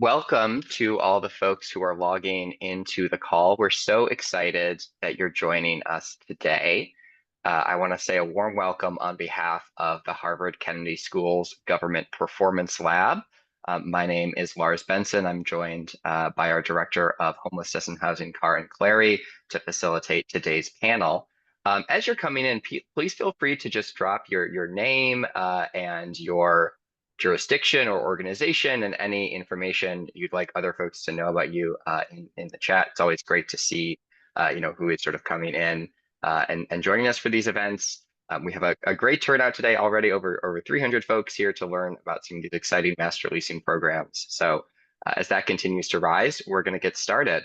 Welcome to all the folks who are logging into the call. We're so excited that you're joining us today. I want to say a warm welcome on behalf of the Harvard Kennedy School's Government Performance Lab. My name is Lars Benson. I'm joined by our Director of Homelessness and Housing, Carin Clary, to facilitate today's panel. As you're coming in, please feel free to just drop your name and your jurisdiction or organization and any information you'd like other folks to know about you in the chat. It's always great to see who is sort of coming in and joining us for these events. We have a great turnout today already, over 300 folks here to learn about some of these exciting master leasing programs. So as that continues to rise, we're going to get started.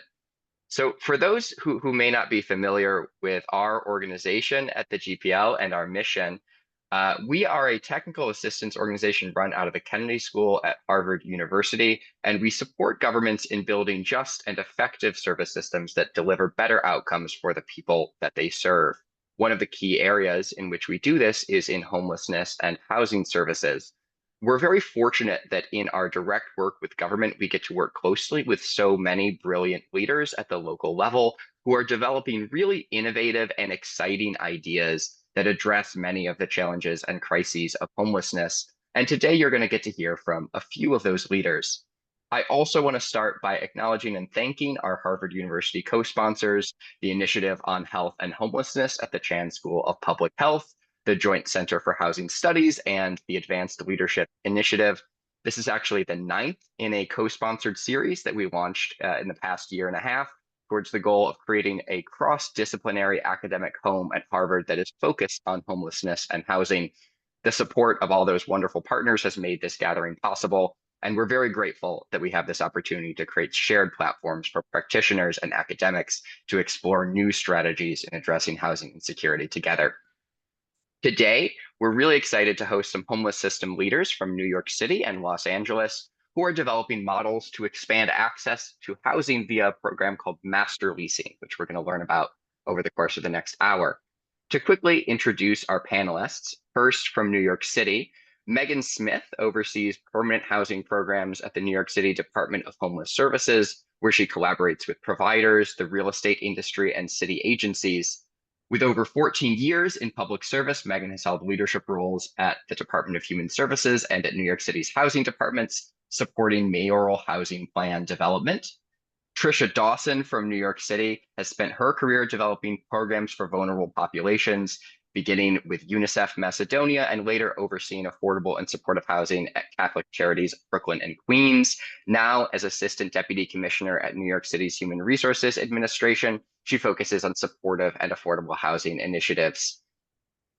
So for those who may not be familiar with our organization at the GPL and our mission, we are a technical assistance organization run out of the Kennedy School at Harvard University, and we support governments in building just and effective service systems that deliver better outcomes for the people that they serve. One of the key areas in which we do this is in homelessness and housing services. We're very fortunate that in our direct work with government, we get to work closely with so many brilliant leaders at the local level who are developing really innovative and exciting ideas that address many of the challenges and crises of homelessness. And today you're going to get to hear from a few of those leaders. I also want to start by acknowledging and thanking our Harvard University co-sponsors, the Initiative on Health and Homelessness at the Chan School of Public Health, the Joint Center for Housing Studies, and the Advanced Leadership Initiative. This is actually the 9th in a co-sponsored series that we launched in the past year and a half towards the goal of creating a cross-disciplinary academic home at Harvard that is focused on homelessness and housing. The support of all those wonderful partners has made this gathering possible, and we're very grateful that we have this opportunity to create shared platforms for practitioners and academics to explore new strategies in addressing housing insecurity together. Today, we're really excited to host some homeless system leaders from New York City and Los Angeles who are developing models to expand access to housing via a program called Master Leasing, which we're going to learn about over the course of the next hour. To quickly introduce our panelists, first from New York City, Meghan Smith oversees permanent housing programs at the New York City Department of Homeless Services, where she collaborates with providers, the real estate industry, and city agencies. With over 14 years in public service, Meghan has held leadership roles at the Department of Human Services and at New York City's housing departments, supporting mayoral housing plan development. Trisha Dawson from New York City has spent her career developing programs for vulnerable populations, beginning with UNICEF Macedonia and later overseeing affordable and supportive housing at Catholic Charities Brooklyn and Queens. Now, as Assistant Deputy Commissioner at New York City's Human Resources Administration, she focuses on supportive and affordable housing initiatives.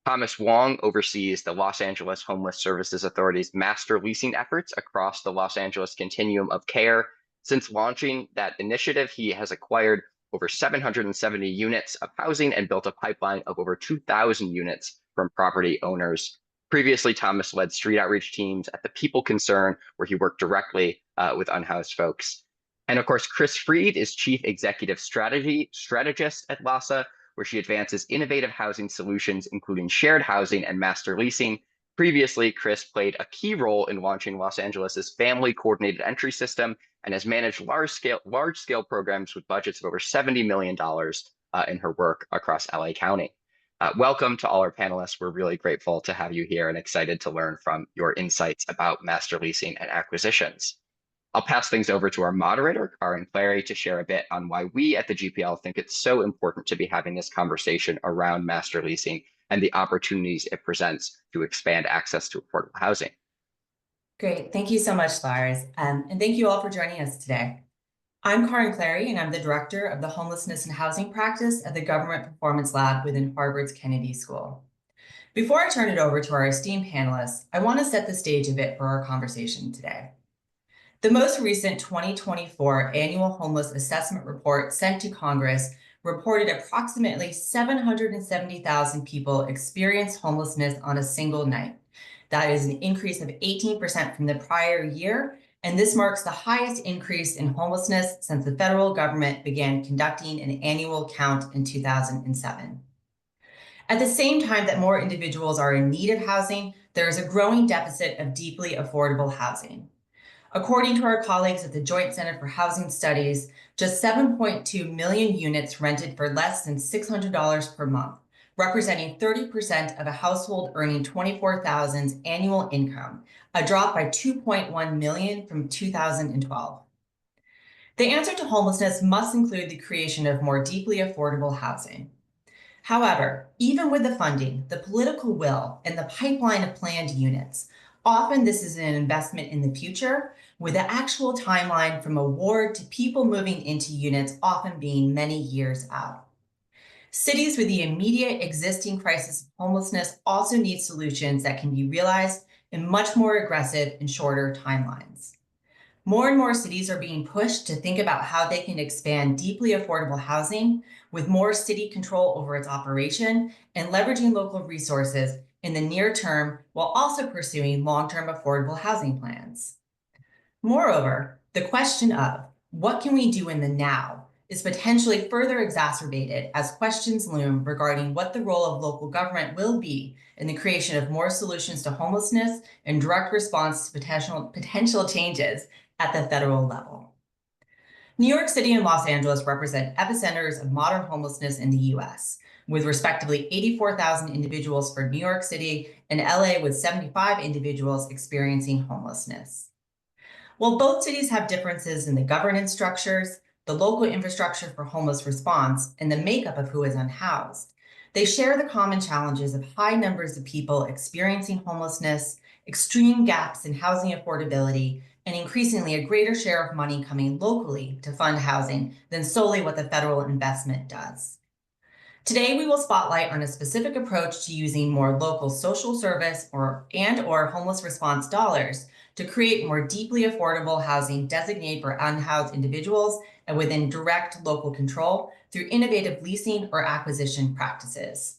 Thomas Wong oversees the Los Angeles Homeless Services Authority's master leasing efforts across the Los Angeles continuum of care. Since launching that initiative, he has acquired over 770 units of housing and built a pipeline of over 2,000 units from property owners. Previously, Thomas led street outreach teams at the People Concern, where he worked directly with unhoused folks. And of course, Kris Freed is Chief Executive Strategist at LAHSA, where she advances innovative housing solutions, including shared housing and master leasing. Previously, Kris played a key role in launching Los Angeles's family coordinated entry system and has managed large-scale programs with budgets of over $70 million in her work across LA County. Welcome to all our panelists. We're really grateful to have you here and excited to learn from your insights about master leasing and acquisitions. I'll pass things over to our moderator, Carin Clary, to share a bit on why we at the GPL think it's so important to be having this conversation around master leasing and the opportunities it presents to expand access to affordable housing. Great. Thank you so much, Lars. And thank you all for joining us today. I'm Carin Clary, and I'm the Director of the Homelessness and Housing Practice at the Government Performance Lab within Harvard's Kennedy School. Before I turn it over to our esteemed panelists, I want to set the stage a bit for our conversation today. The most recent 2024 Annual Homeless Assessment Report sent to Congress reported approximately 770,000 people experienced homelessness on a single night. That is an increase of 18% from the prior year, and this marks the highest increase in homelessness since the federal government began conducting an annual count in 2007. At the same time that more individuals are in need of housing, there is a growing deficit of deeply affordable housing. According to our colleagues at the Joint Center for Housing Studies, just 7.2 million units rented for less than $600 per month, representing 30% of a household earning $24,000 annual income, a drop by 2.1 million from 2012. The answer to homelessness must include the creation of more deeply affordable housing. However, even with the funding, the political will, and the pipeline of planned units, often this is an investment in the future, with the actual timeline from award to people moving into units often being many years out. Cities with the immediate existing crisis of homelessness also need solutions that can be realized in much more aggressive and shorter timelines. More and more cities are being pushed to think about how they can expand deeply affordable housing with more city control over its operation and leveraging local resources in the near term while also pursuing long-term affordable housing plans. Moreover, the question of what can we do in the now is potentially further exacerbated as questions loom regarding what the role of local government will be in the creation of more solutions to homelessness and direct response to potential changes at the federal level. New York City and Los Angeles represent epicenters of modern homelessness in the US, with respectively 84,000 individuals for New York City and LA with 75 individuals experiencing homelessness. While both cities have differences in the governance structures, the local infrastructure for homeless response, and the makeup of who is unhoused, they share the common challenges of high numbers of people experiencing homelessness, extreme gaps in housing affordability, and increasingly a greater share of money coming locally to fund housing than solely what the federal investment does. Today, we will spotlight on a specific approach to using more local social service or homeless response dollars to create more deeply affordable housing designated for unhoused individuals and within direct local control through innovative leasing or acquisition practices.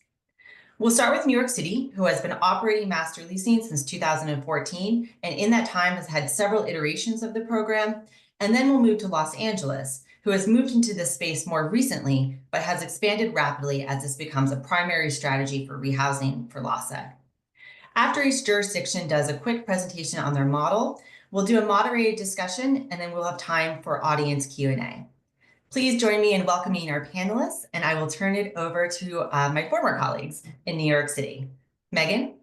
We'll start with New York City, who has been operating master leasing since 2014, and in that time has had several iterations of the program. And then we'll move to Los Angeles, who has moved into this space more recently, but has expanded rapidly as this becomes a primary strategy for rehousing for LASA. After each jurisdiction does a quick presentation on their model, we'll do a moderated discussion, and then we'll have time for audience Q&A. Please join me in welcoming our panelists, and I will turn it over to my former colleagues in New York City. Meghan?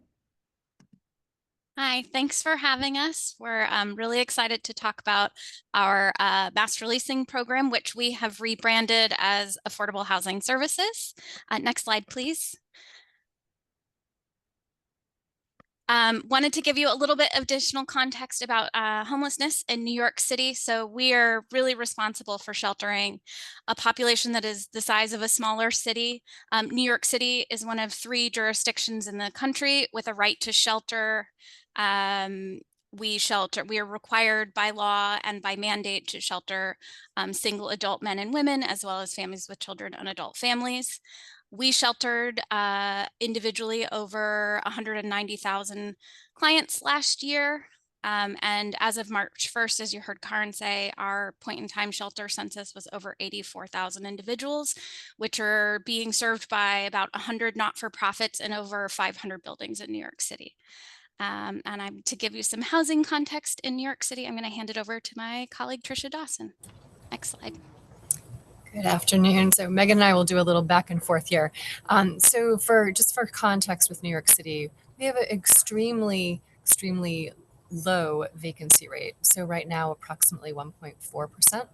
Hi, thanks for having us. We're really excited to talk about our master leasing program, which we have rebranded as Affordable Housing Services. Next slide, please. Wanted to give you a little bit of additional context about homelessness in New York City. So we are really responsible for sheltering a population that is the size of a smaller city. New York City is one of 3 jurisdictions in the country with a right to shelter. We are required by law and by mandate to shelter single adult men and women, as well as families with children and adult families. We sheltered individually over 190,000 clients last year. And as of March 1st, as you heard Carin say, our point in time shelter census was over 84,000 individuals, which are being served by about 100 not-for-profits and over 500 buildings in New York City. And to give you some housing context in New York City, I'm going to hand it over to my colleague, Tricia Dawson. Next slide. Good afternoon. So Meghan and I will do a little back and forth here. So for context with New York City, we have an extremely low vacancy rate. So right now, approximately 1.4%.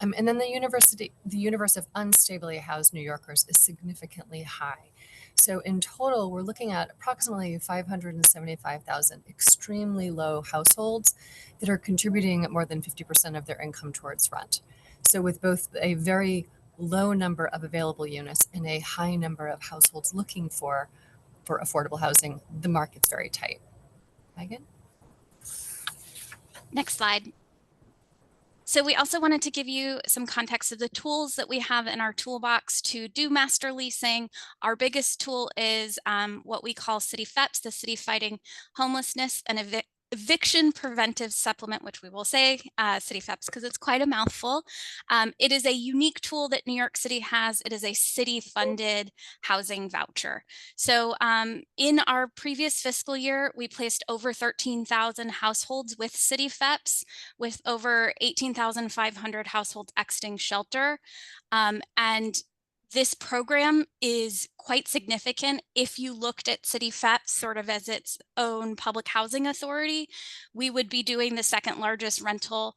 And then the universe of unstably housed New Yorkers is significantly high. So in total, we're looking at approximately 575,000 extremely low households that are contributing more than 50% of their income towards rent. So with both a very low number of available units and a high number of households looking for affordable housing, the market's very tight. Meghan? Next slide. So we also wanted to give you some context of the tools that we have in our toolbox to do master leasing. Our biggest tool is what we call City FEPS, the City Fighting Homelessness and eviction preventive supplement, which we will say City FEPS because it's quite a mouthful. It is a unique tool that New York City has. It is a city-funded housing voucher. So in our previous fiscal year, we placed over 13,000 households with City FEPS, with over 18,500 households exiting shelter. And this program is quite significant. If you looked at City FEPS sort of as its own public housing authority, we would be doing the second largest rental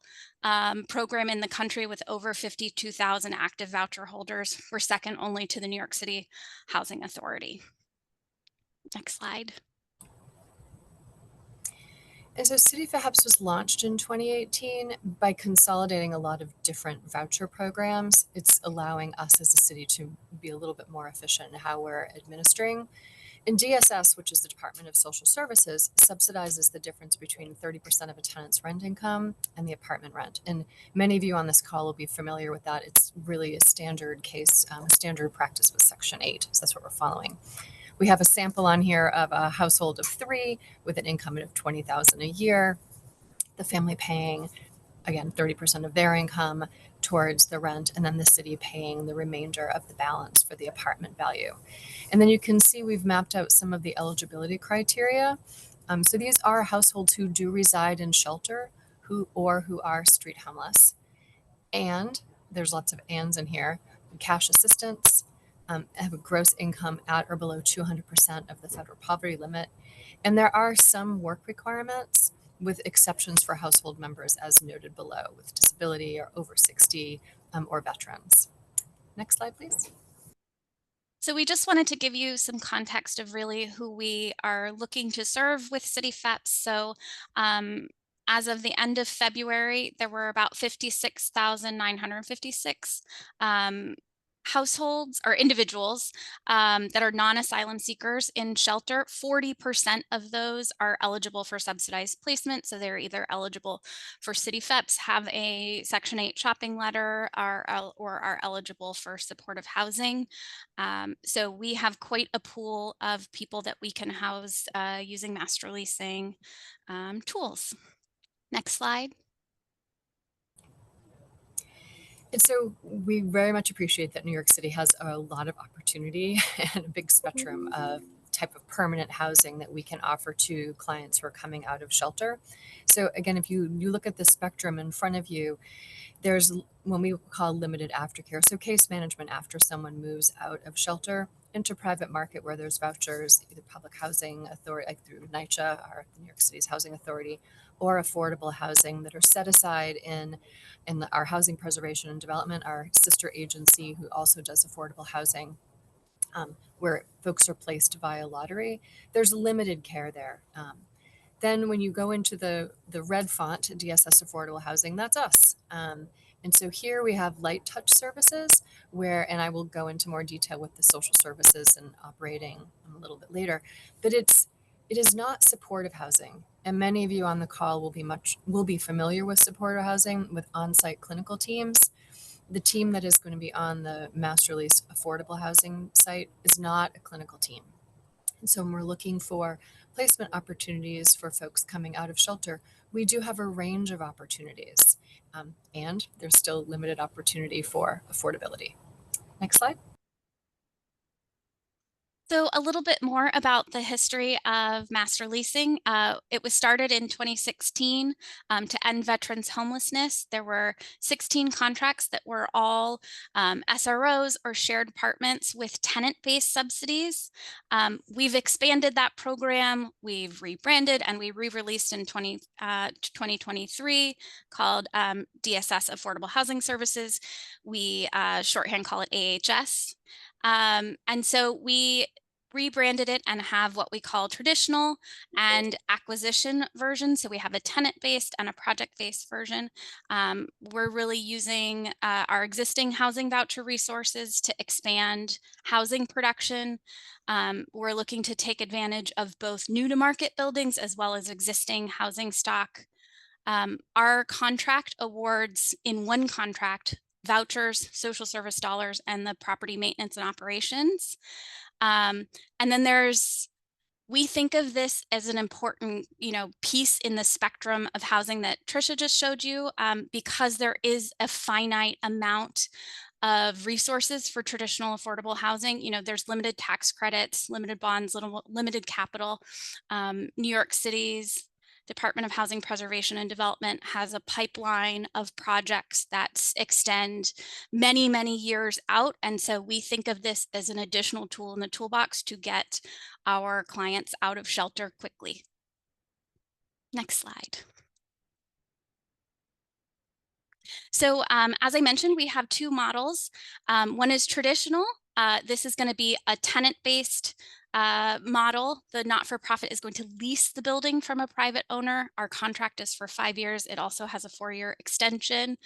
program in the country with over 52,000 active voucher holders. We're second only to the New York City Housing Authority. Next slide. And so City FEPS was launched in 2018 by consolidating a lot of different voucher programs. It's allowing us as a city to be a little bit more efficient in how we're administering. And DSS, which is the Department of Social Services, subsidizes the difference between 30% of a tenant's rent income and the apartment rent. And many of you on this call will be familiar with that. It's really a standard case, standard practice with Section 8. So that's what we're following. We have a sample on here of a household of 3 with an income of $20,000 a year. The family paying, again, 30% of their income towards the rent, and then the city paying the remainder of the balance for the apartment value. And then you can see we've mapped out some of the eligibility criteria. So these are households who do reside in shelter who are street homeless. And there's lots of ands in here. Cash assistance, have a gross income at or below 200% of the federal poverty limit. And there are some work requirements with exceptions for household members as noted below with disability or over 60 or veterans. Next slide, please. So we just wanted to give you some context of really who we are looking to serve with City FEPS. So as of the end of February, there were about 56,956 households or individuals that are non-asylum seekers in shelter. 40% of those are eligible for subsidized placement. So they're either eligible for City FEPS, have a Section 8 shopping letter, or are eligible for supportive housing. So we have quite a pool of people that we can house using master leasing tools. Next slide. And so we very much appreciate that New York City has a lot of opportunity and a big spectrum of type of permanent housing that we can offer to clients who are coming out of shelter. So again, if you look at the spectrum in front of you, there's what we call limited aftercare. So case management after someone moves out of shelter into private market where there's vouchers, either public housing authority, like through NYCHA or the New York City's Housing Authority, or affordable housing that are set aside in our housing preservation and development, our sister agency who also does affordable housing, where folks are placed via lottery. There's limited care there. Then when you go into the red font, DSS Affordable Housing, that's us. And so here we have light touch services where, and I will go into more detail with the social services and operating a little bit later, but it is not supportive housing. And many of you on the call will be familiar with supportive housing with on-site clinical teams. The team that is going to be on the master lease affordable housing site is not a clinical team. And so when we're looking for placement opportunities for folks coming out of shelter, we do have a range of opportunities, and there's still limited opportunity for affordability. Next slide. So a little bit more about the history of master leasing. It was started in 2016 to end veterans' homelessness. There were 16 contracts that were all SROs or shared apartments with tenant-based subsidies. We've expanded that program. We've rebranded and we re-released in 2023 called DSS Affordable Housing Services. We shorthand call it AHS. And so we rebranded it and have what we call traditional and acquisition versions. So we have a tenant-based and a project-based version. We're really using our existing housing voucher resources to expand housing production. We're looking to take advantage of both new to market buildings as well as existing housing stock. Our contract awards in one contract vouchers, social service dollars, and the property maintenance and operations. And then there's we think of this as an important, piece in the spectrum of housing that Trisha just showed you, because there is a finite amount of resources for traditional affordable housing. There's limited tax credits, limited bonds, limited capital. New York City's Department of Housing Preservation and Development has a pipeline of projects that extend many, many years out. And so we think of this as an additional tool in the toolbox to get our clients out of shelter quickly. Next slide. So as I mentioned, we have two models. One is traditional. This is going to be a tenant-based model. The not-for-profit is going to lease the building from a private owner. Our contract is for 5 years. It also has a 4-year extension.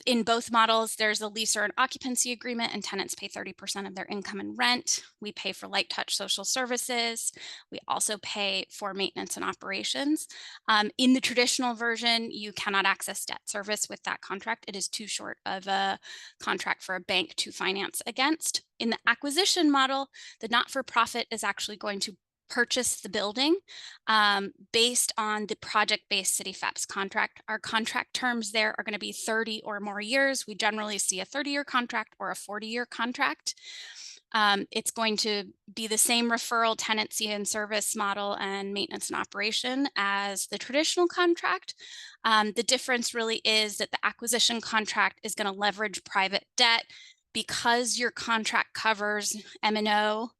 In both models, there's a lease or an occupancy agreement, and tenants pay 30% of their income in rent. We pay for light touch social services. We also pay for maintenance and operations. In the traditional version, you cannot access debt service with that contract. It is too short of a contract for a bank to finance against. In the acquisition model, the not-for-profit is actually going to purchase the building based on the project-based City FAPS contract. Our contract terms there are going to be 30 or more years. We generally see a 30-year contract or a 40-year contract. It's going to be the same referral, tenancy, and service model and maintenance and operation as the traditional contract. The difference really is that the acquisition contract is going to leverage private debt because your contract covers M&O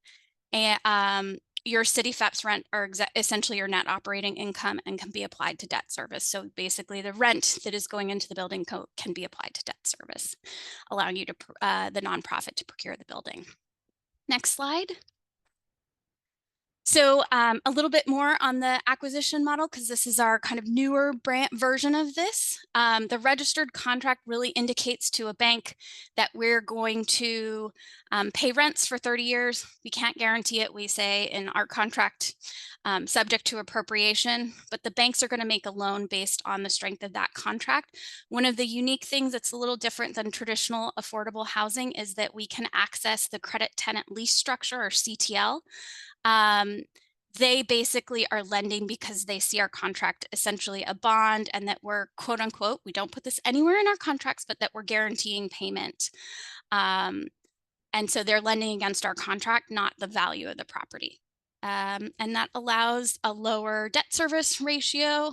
and your City FAPS rent are essentially your net operating income and can be applied to debt service. So basically the rent that is going into the building code can be applied to debt service, allowing you to the nonprofit to procure the building. Next slide. So a little bit more on the acquisition model, because this is our kind of newer version of this. The registered contract really indicates to a bank that we're going to pay rents for 30 years. We can't guarantee it. We say in our contract, subject to appropriation, but the banks are going to make a loan based on the strength of that contract. One of the unique things that's a little different than traditional affordable housing is that we can access the credit tenant lease structure, or CTL. They basically are lending because they see our contract essentially a bond, and that we're, quote unquote, we don't put this anywhere in our contracts, but that we're guaranteeing payment. And so they're lending against our contract, not the value of the property. And that allows a lower debt service ratio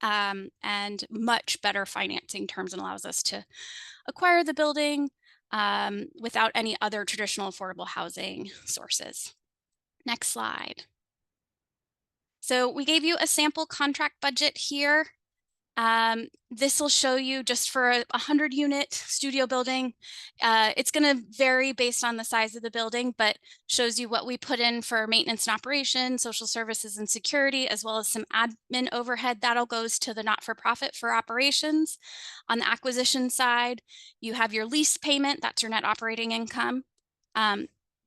and much better financing terms, and allows us to acquire the building without any other traditional affordable housing sources. Next slide. So we gave you a sample contract budget here. This will show you just for a 100-unit studio building. It's going to vary based on the size of the building, but shows you what we put in for maintenance and operation, social services and security, as well as some admin overhead. That all goes to the not-for-profit for operations. On the acquisition side, you have your lease payment. That's your net operating income.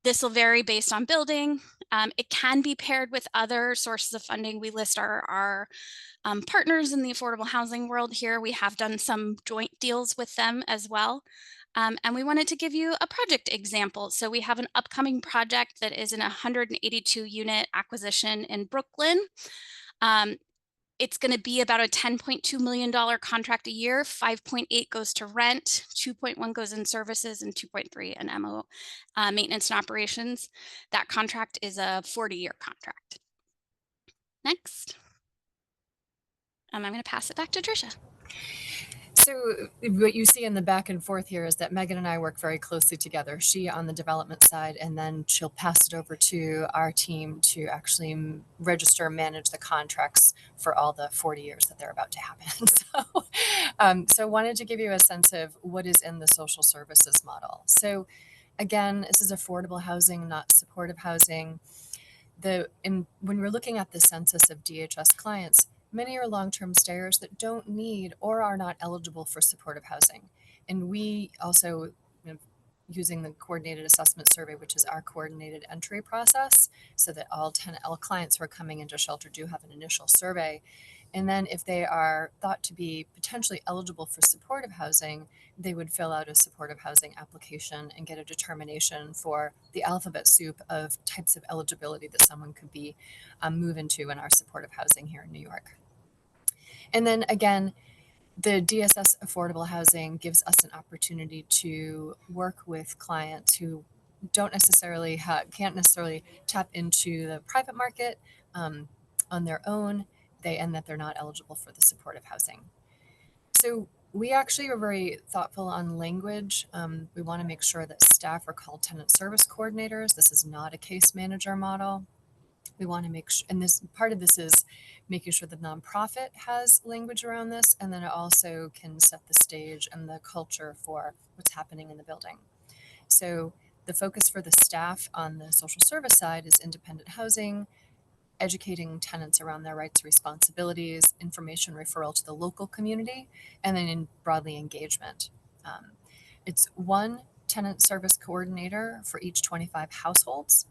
This will vary based on building. It can be paired with other sources of funding. We list our partners in the affordable housing world here. We have done some joint deals with them as well. And we wanted to give you a project example. So we have an upcoming project that is an 182-unit acquisition in Brooklyn. It's going to be about a $10.2 million contract a year. 5.8 goes to rent, 2.1 goes in services, and 2.3 in MO maintenance and operations. That contract is a 40-year contract. Next. And I'm going to pass it back to Trisha. So what you see in the back and forth here is that Meghan and I work very closely together. She on the development side, and then she'll pass it over to our team to actually register and manage the contracts for all the 40 years that they're about to happen. So I wanted to give you a sense of what is in the social services model. So again, this is affordable housing, not supportive housing. When we're looking at the census of DHS clients, many are long-term stayers that don't need or are not eligible for supportive housing. And we also using the coordinated assessment survey, which is our coordinated entry process, so that all clients who are coming into shelter do have an initial survey. And then if they are thought to be potentially eligible for supportive housing, they would fill out a supportive housing application and get a determination for the alphabet soup of types of eligibility that someone could be move into in our supportive housing here in New York. And then again, the DSS affordable housing gives us an opportunity to work with clients who don't necessarily can't necessarily tap into the private market on their own, and that they're not eligible for the supportive housing. So we actually are very thoughtful on language. We want to make sure that staff are called tenant service coordinators. This is not a case manager model. We want to make sure, and this part of this is making sure the nonprofit has language around this, and then it also can set the stage and the culture for what's happening in the building. So the focus for the staff on the social service side is independent housing, educating tenants around their rights, responsibilities, information referral to the local community, and then broadly engagement. It's one tenant service coordinator for each 25 households.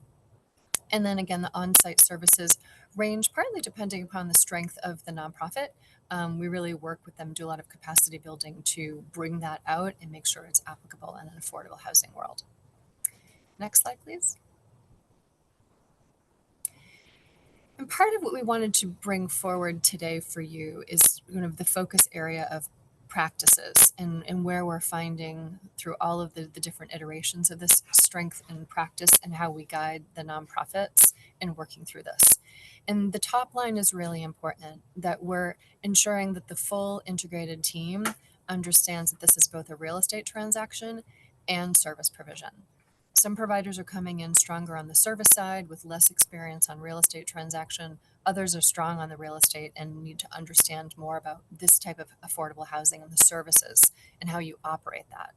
And then again, the on-site services range partly depending upon the strength of the nonprofit. We really work with them, do a lot of capacity building to bring that out and make sure it's applicable in an affordable housing world. Next slide, please. And part of what we wanted to bring forward today for you is kind of the focus area of practices and where we're finding through all of the different iterations of this strength and practice and how we guide the nonprofits in working through this. And the top line is really important, that we're ensuring that the full integrated team understands that this is both a real estate transaction and service provision. Some providers are coming in stronger on the service side with less experience on real estate transaction. Others are strong on the real estate and need to understand more about this type of affordable housing and the services and how you operate that.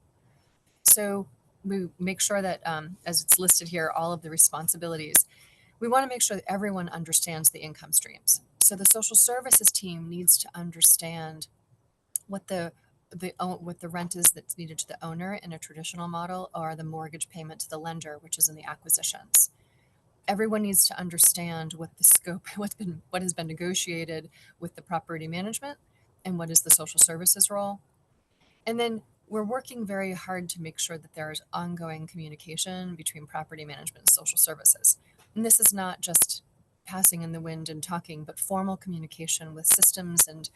So we make sure that, as it's listed here, all of the responsibilities, we want to make sure that everyone understands the income streams. So the social services team needs to understand what the rent is that's needed to the owner in a traditional model, or the mortgage payment to the lender, which is in the acquisitions. Everyone needs to understand what the scope, what has been negotiated with the property management, and what is the social services role. And then we're working very hard to make sure that there is ongoing communication between property management and social services. And this is not just passing in the wind and talking, but formal communication with systems and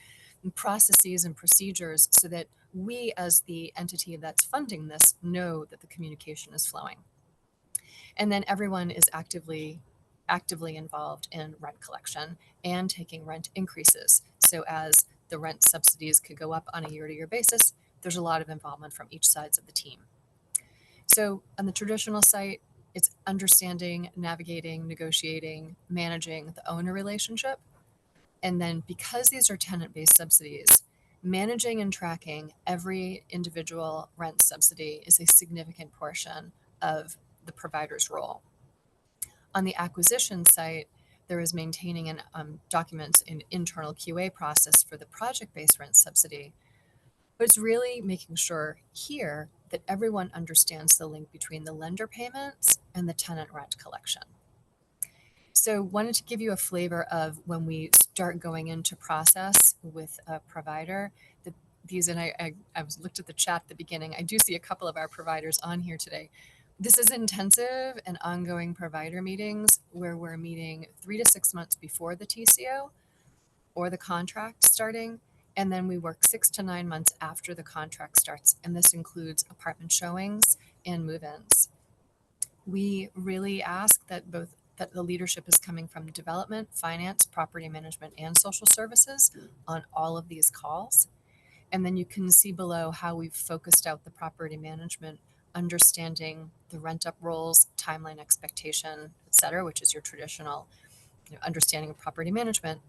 processes and procedures so that we, as the entity that's funding this, know that the communication is flowing. And then everyone is actively involved in rent collection and taking rent increases. So as the rent subsidies could go up on a year-to-year basis, there's a lot of involvement from each sides of the team. So on the traditional site, it's understanding, navigating, negotiating, managing the owner relationship. And then because these are tenant-based subsidies, managing and tracking every individual rent subsidy is a significant portion of the provider's role. On the acquisition site, there is maintaining and documents an internal QA process for the project-based rent subsidy. But it's really making sure here that everyone understands the link between the lender payments and the tenant rent collection. So wanted to give you a flavor of when we start going into process with a provider. I looked at the chat at the beginning. I do see a couple of our providers on here today. This is intensive and ongoing provider meetings where we're meeting 3 to 6 months before the TCO or the contract starting. And then we work 6 to 9 months after the contract starts. And this includes apartment showings and move-ins. We really ask that the leadership is coming from development, finance, property management, and social services on all of these calls. And then you can see below how we've focused out the property management, understanding the rent-up roles, timeline expectation, et cetera, which is your traditional understanding of property management.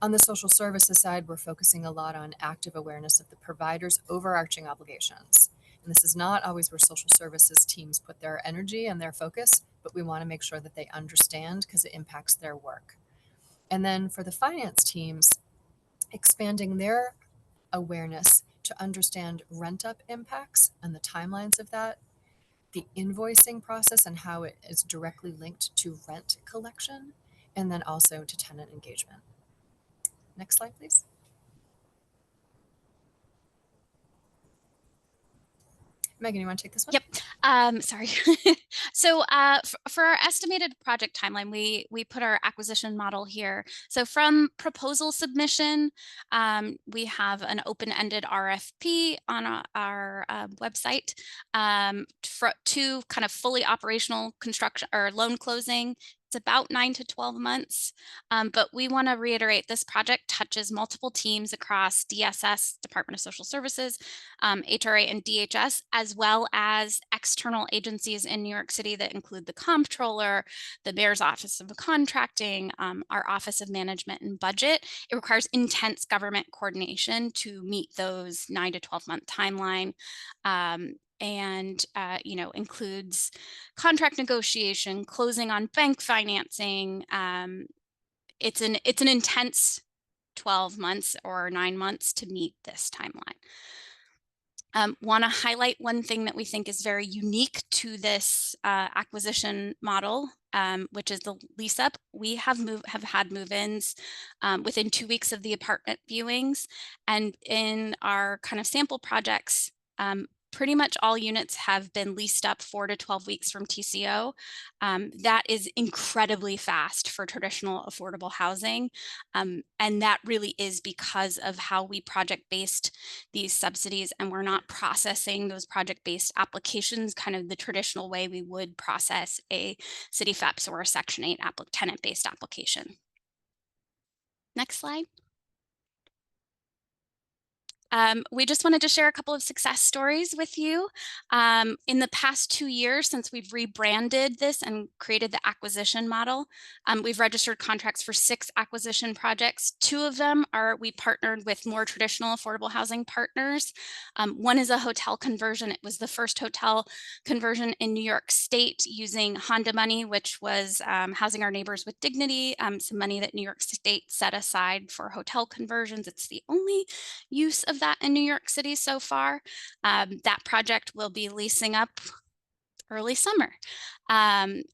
On the social services side, we're focusing a lot on active awareness of the provider's overarching obligations. And this is not always where social services teams put their energy and their focus, but we want to make sure that they understand because it impacts their work. And then for the finance teams, expanding their awareness to understand rent-up impacts and the timelines of that, the invoicing process and how it is directly linked to rent collection, and then also to tenant engagement. Next slide, please. Meghan, you want to take this one? Yep. Sorry. So for our estimated project timeline, we put our acquisition model here. So from proposal submission, we have an open-ended RFP on our website to kind of fully operational construction or loan closing. It's about 9 to 12 months, but we want to reiterate this project touches multiple teams across DSS, Department of Social Services, HRA and DHS, as well as external agencies in New York City that include the Comptroller, the Mayor's Office of Contracting, our Office of Management and Budget. It requires intense government coordination to meet those 9 to 12 month timeline. And includes contract negotiation, closing on bank financing. It's an intense 12 months or 9 months to meet this timeline. Want to highlight one thing that we think is very unique to this acquisition model, which is the lease up. We have had move-ins within 2 weeks of the apartment viewings, and in our kind of sample projects, pretty much all units have been leased up 4 to 12 weeks from TCO. That is incredibly fast for traditional affordable housing. And that really is because of how we project-based these subsidies, and we're not processing those project-based applications kind of the traditional way we would process a city FEPS or a Section 8 tenant-based application. Next slide. We just wanted to share a couple of success stories with you. In the past 2 years, since we've rebranded this and created the acquisition model, we've registered contracts for 6 acquisition projects. 2 of them we partnered with more traditional affordable housing partners. One is a hotel conversion. It was the first hotel conversion in New York State using Honda money, which was Housing Our Neighbors with Dignity, some money that New York State set aside for hotel conversions. It's the only use of that in New York City so far. That project will be leasing up early summer. And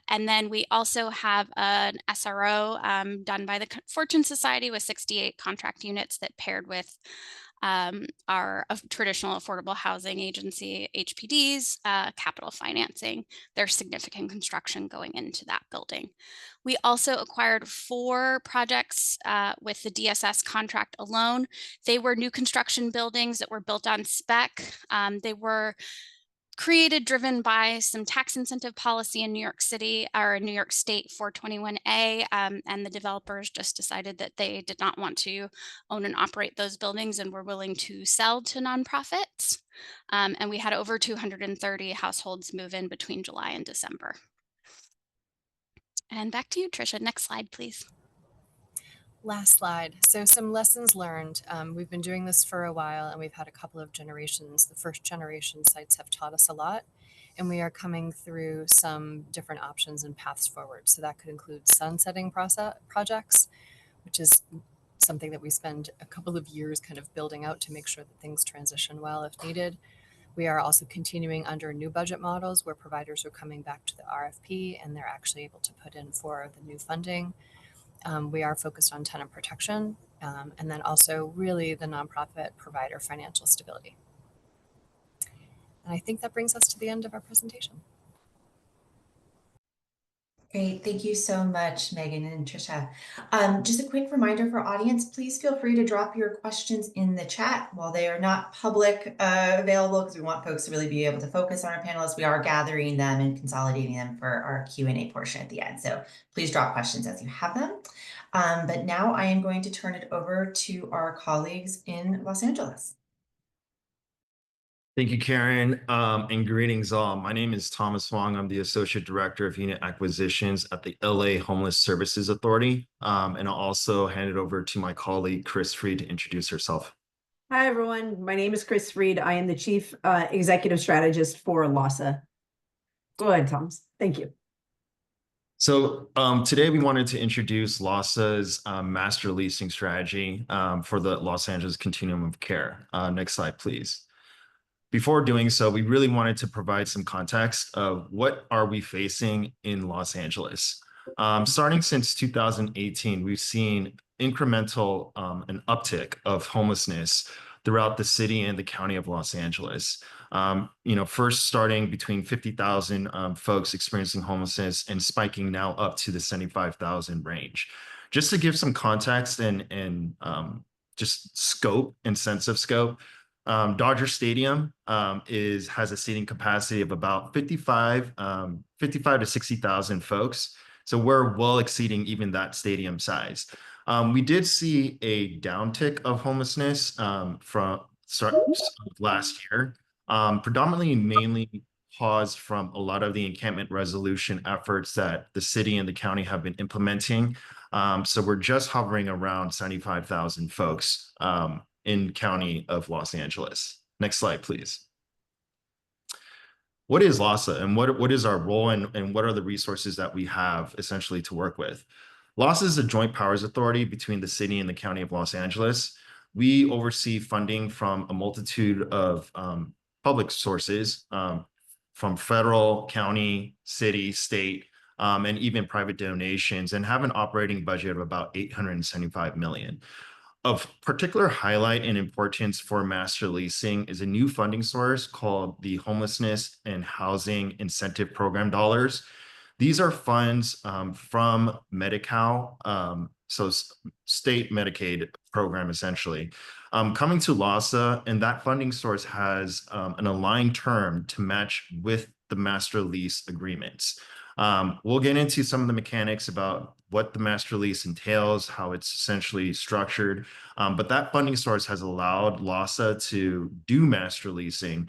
then we also have an SRO done by the Fortune Society with 68 contract units that paired with our traditional affordable housing agency, HPD's capital financing. There's significant construction going into that building. We also acquired 4 projects with the DSS contract alone. They were new construction buildings that were built on spec. They were driven by some tax incentive policy in New York City or New York State 421A, and the developers just decided that they did not want to own and operate those buildings and were willing to sell to nonprofits. And we had over 230 households move in between July and December. And back to you, Tricia. Next slide, please. Last slide. So some lessons learned. We've been doing this for a while and we've had a couple of generations. The first generation sites have taught us a lot, and we are coming through some different options and paths forward. So that could include sunsetting projects, which is something that we spend a couple of years kind of building out to make sure that things transition well if needed. We are also continuing under new budget models where providers are coming back to the RFP and they're actually able to put in for the new funding. We are focused on tenant protection and then also really the nonprofit provider financial stability. And I think that brings us to the end of our presentation. Great. Thank you so much, Meghan and Tricia. Just a quick reminder for audience, please feel free to drop your questions in the chat. While they are not public available, because we want folks to really be able to focus on our panelists, we are gathering them and consolidating them for our Q&A portion at the end. So please drop questions as you have them. But now I am going to turn it over to our colleagues in Los Angeles. Thank you, Carin, and greetings all. My name is Thomas Wong. I'm the Associate Director of Unit Acquisitions at the LA Homeless Services Authority. And I'll also hand it over to my colleague, Kris to introduce herself. Hi, everyone. My name is Kris Fried. I am the Chief Executive Strategist for LAHSA. Go ahead, Thomas. Thank you. So today we wanted to introduce LAHSA's master leasing strategy for the Los Angeles Continuum of Care. Next slide, please. Before doing so, we really wanted to provide some context of what are we facing in Los Angeles. Starting since 2018, we've seen incremental an uptick of homelessness throughout the city and the county of Los Angeles. First starting between 50,000 folks experiencing homelessness and spiking now up to the 75,000 range. Just to give some context and just scope and sense of scope, Dodger Stadium has a seating capacity of about 55 to 60,000 folks. So we're well exceeding even that stadium size. We did see a downtick of homelessness from last year, predominantly mainly caused from a lot of the encampment resolution efforts that the city and the county have been implementing. So we're just hovering around 75,000 folks in county of Los Angeles. Next slide, please. What is LAHSA and what is our role and what are the resources that we have essentially to work with? LAHSA is a joint powers authority between the city and the county of Los Angeles. We oversee funding from a multitude of public sources, from federal, county, city, state, and even private donations, and have an operating budget of about $875 million. Of particular highlight and importance for master leasing is a new funding source called the Homelessness and Housing Incentive Program dollars. These are funds from Medi-Cal, so state Medicaid program essentially, coming to LAHSA, and that funding source has an aligned term to match with the master lease agreements. We'll get into some of the mechanics about what the master lease entails, how it's essentially structured, but that funding source has allowed LAHSA to do master leasing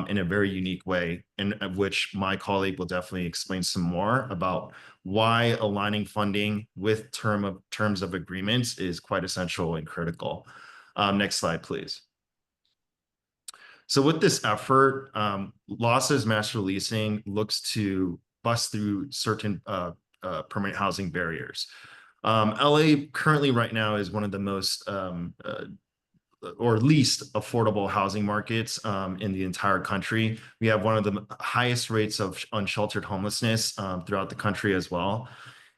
in a very unique way, and of which my colleague will definitely explain some more about why aligning funding with terms of agreements is quite essential and critical. Next slide, please. So with this effort, LAHSA's master leasing looks to bust through certain permanent housing barriers. LA currently right now is one of the most or least affordable housing markets in the entire country. We have one of the highest rates of unsheltered homelessness throughout the country as well.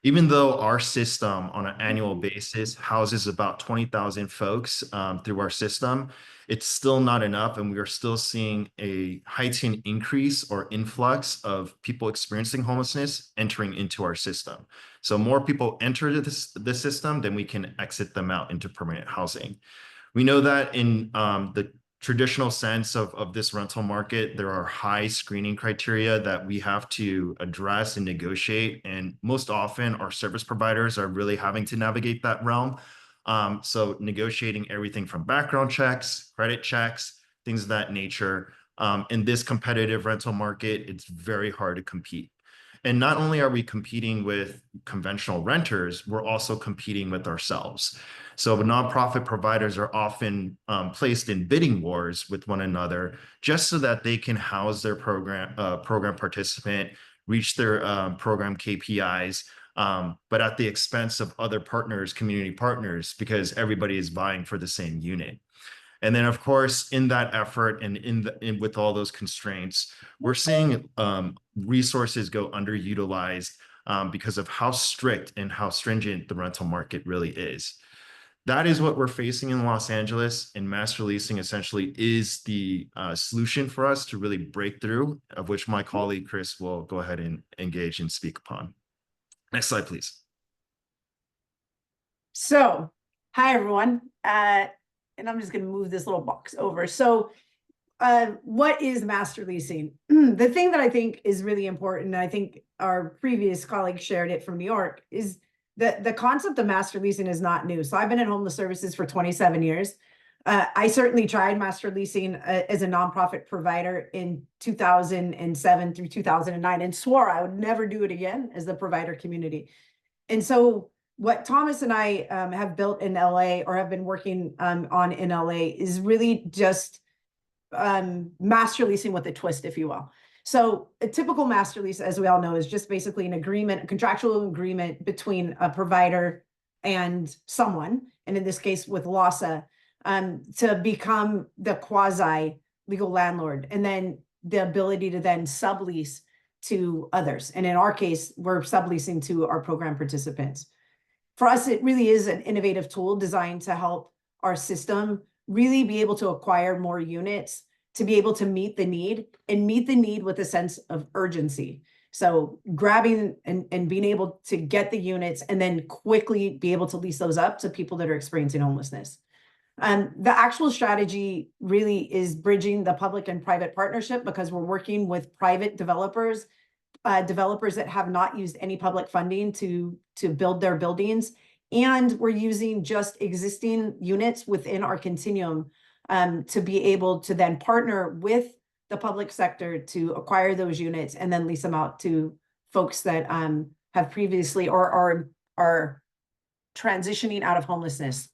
Even though our system on an annual basis houses about 20,000 folks through our system, it's still not enough, and we are still seeing a heightened increase or influx of people experiencing homelessness entering into our system. So more people enter the system than we can exit them out into permanent housing. We know that in the traditional sense of this rental market, there are high screening criteria that we have to address and negotiate. And most often our service providers are really having to navigate that realm. So negotiating everything from background checks, credit checks, things of that nature. In this competitive rental market, it's very hard to compete. And not only are we competing with conventional renters, we're also competing with ourselves. So the nonprofit providers are often placed in bidding wars with one another just so that they can house their program participant, reach their program KPIs, but at the expense of other partners, community partners, because everybody is vying for the same unit. And then, of course, in that effort and with all those constraints, we're seeing resources go underutilized because of how strict and how stringent the rental market really is. That is what we're facing in Los Angeles, and master leasing essentially is the solution for us to really break through, of which my colleague Kris will go ahead and engage and speak upon. Next slide, please. So, hi, everyone. And I'm just going to move this little box over. So what is master leasing? The thing that I think is really important, and I think our previous colleague shared it from New York, is that the concept of master leasing is not new. So I've been in homeless services for 27 years. I certainly tried master leasing as a nonprofit provider in 2007 through 2009 and swore I would never do it again as the provider community. And so what Thomas and I have built in LA, or have been working on in LA, is really just master leasing with a twist, if you will. So a typical master lease, as we all know, is just basically an agreement, a contractual agreement between a provider and someone, and in this case with LAHSA, to become the quasi legal landlord, and then the ability to then sublease to others. And in our case, we're subleasing to our program participants. For us, it really is an innovative tool designed to help our system really be able to acquire more units, to be able to meet the need, and meet the need with a sense of urgency. So grabbing and being able to get the units and then quickly be able to lease those up to people that are experiencing homelessness. The actual strategy really is bridging the public and private partnership, because we're working with private developers, developers that have not used any public funding to build their buildings. And we're using just existing units within our continuum to be able to then partner with the public sector to acquire those units and then lease them out to folks that have previously or are transitioning out of homelessness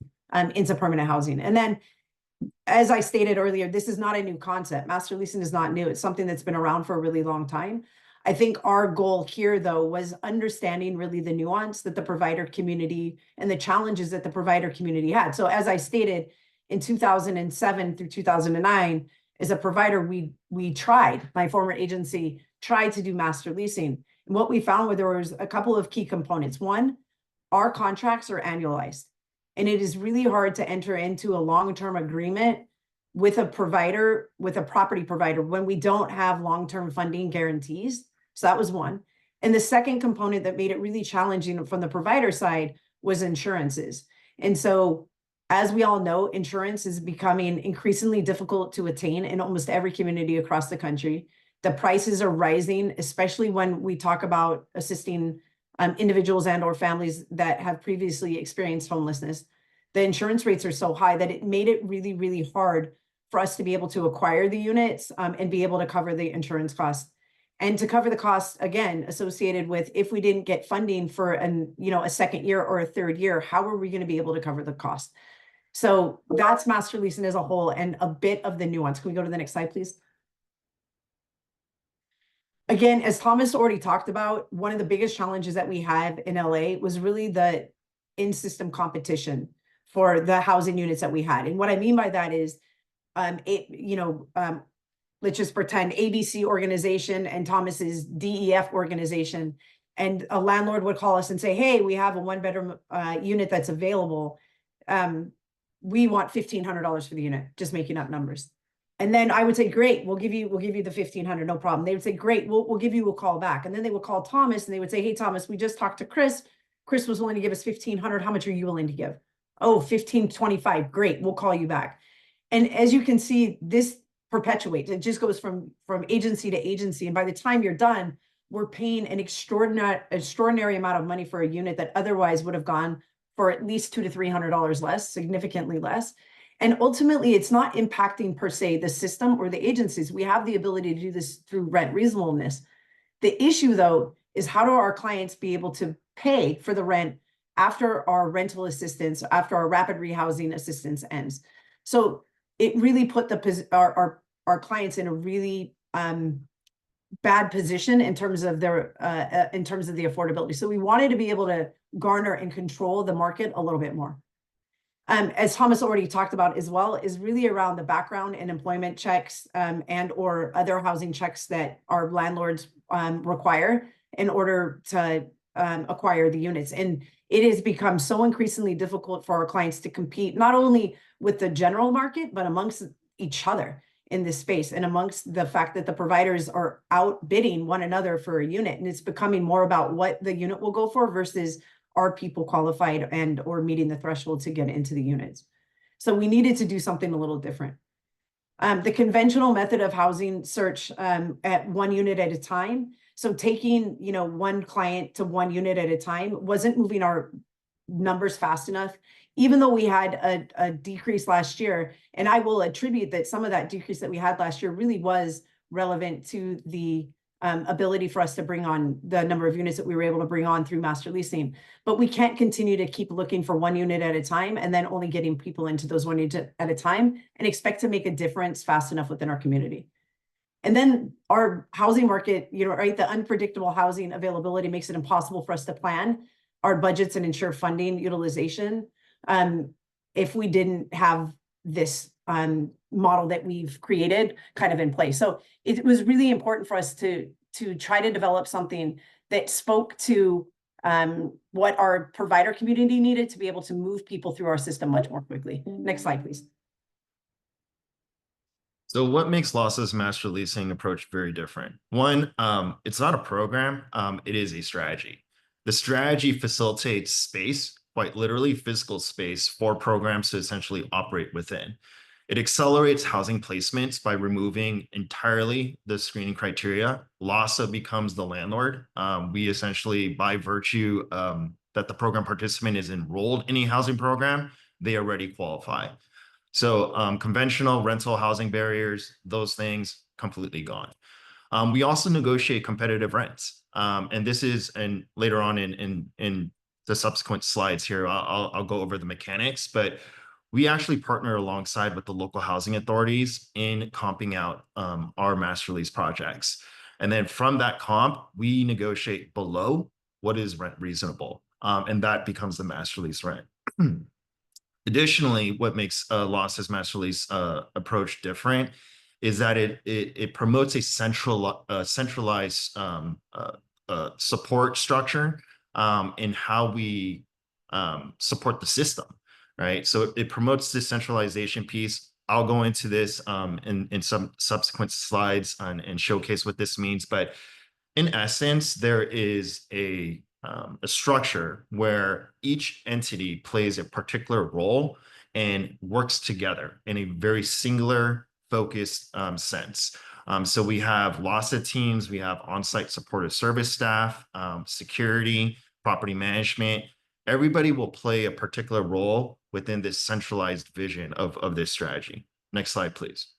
into permanent housing. And then, as I stated earlier, this is not a new concept. Master leasing is not new. It's something that's been around for a really long time. I think our goal here, though, was understanding really the nuance that the provider community and the challenges that the provider community had. So as I stated, in 2007 through 2009, as a provider, we tried, my former agency tried to do master leasing. And what we found was there was a couple of key components. One, our contracts are annualized. And it is really hard to enter into a long-term agreement with a provider, with a property provider, when we don't have long-term funding guarantees. So that was one. And the second component that made it really challenging from the provider side was insurances. And so, as we all know, insurance is becoming increasingly difficult to attain in almost every community across the country. The prices are rising, especially when we talk about assisting individuals and or families that have previously experienced homelessness. The insurance rates are so high that it made it really, really hard for us to be able to acquire the units and be able to cover the insurance costs. And to cover the costs, again, associated with, if we didn't get funding for a second year or a third year, how are we going to be able to cover the cost? So that's master leasing as a whole and a bit of the nuance. Can we go to the next slide, please? Again, as Thomas already talked about, one of the biggest challenges that we had in LA was really the in-system competition for the housing units that we had. And what I mean by that is, let's just pretend ABC organization and Thomas's DEF organization, and a landlord would call us and say, hey, we have a one-bedroom unit that's available. We want $1,500 for the unit, just making up numbers. And then I would say, great, we'll give you the $1,500, no problem. They would say, great, we'll give you a call back. And then they would call Thomas and they would say, hey, Thomas, we just talked to Kris. Kris was willing to give us $1,500. How much are you willing to give? Oh, $1,525. Great, we'll call you back. And as you can see, this perpetuates. It just goes from agency to agency. And by the time you're done, we're paying an extraordinary amount of money for a unit that otherwise would have gone for at least $200 to $300 less, significantly less. And ultimately, it's not impacting per se the system or the agencies. We have the ability to do this through rent reasonableness. The issue, though, is how do our clients be able to pay for the rent after our rental assistance, after our rapid rehousing assistance ends? So it really put our clients in a really bad position in terms of their the affordability. So we wanted to be able to garner and control the market a little bit more. As Thomas already talked about as well, is really around the background and employment checks and or other housing checks that our landlords require in order to acquire the units. And it has become so increasingly difficult for our clients to compete, not only with the general market, but amongst each other in this space, and amongst the fact that the providers are outbidding one another for a unit. And it's becoming more about what the unit will go for versus are people qualified and or meeting the threshold to get into the units. So we needed to do something a little different. The conventional method of housing search at one unit at a time, so taking one client to one unit at a time, wasn't moving our numbers fast enough, even though we had a decrease last year. And I will attribute that some of that decrease that we had last year really was relevant to the ability for us to bring on the number of units that we were able to bring on through master leasing. But we can't continue to keep looking for one unit at a time and then only getting people into those one unit at a time and expect to make a difference fast enough within our community. And then our housing market, the unpredictable housing availability makes it impossible for us to plan our budgets and ensure funding utilization if we didn't have this model that we've created kind of in place. So it was really important for us to try to develop something that spoke to what our provider community needed to be able to move people through our system much more quickly. Next slide, please. So what makes Lossa's master leasing approach very different? One, it's not a program, it is a strategy. The strategy facilitates space, quite literally physical space, for programs to essentially operate within. It accelerates housing placements by removing entirely the screening criteria. Lossa becomes the landlord. We essentially, by virtue that the program participant is enrolled in a housing program, they already qualify. So conventional rental housing barriers, those things completely gone. We also negotiate competitive rents. And this is, and later on in the subsequent slides here, I'll go over the mechanics, but we actually partner alongside with the local housing authorities in comping out our master lease projects. And then from that comp, we negotiate below what is rent reasonable. And that becomes the master lease rent. Additionally, what makes Lossa's master lease approach different is that it promotes a centralized support structure in how we support the system, right? So it promotes this centralization piece. I'll go into this in some subsequent slides and showcase what this means. But in essence, there is a structure where each entity plays a particular role and works together in a very singular, focused sense. So we have Lossa teams, we have on-site supportive service staff, security, property management. Everybody will play a particular role within this centralized vision of this strategy. Next slide, please.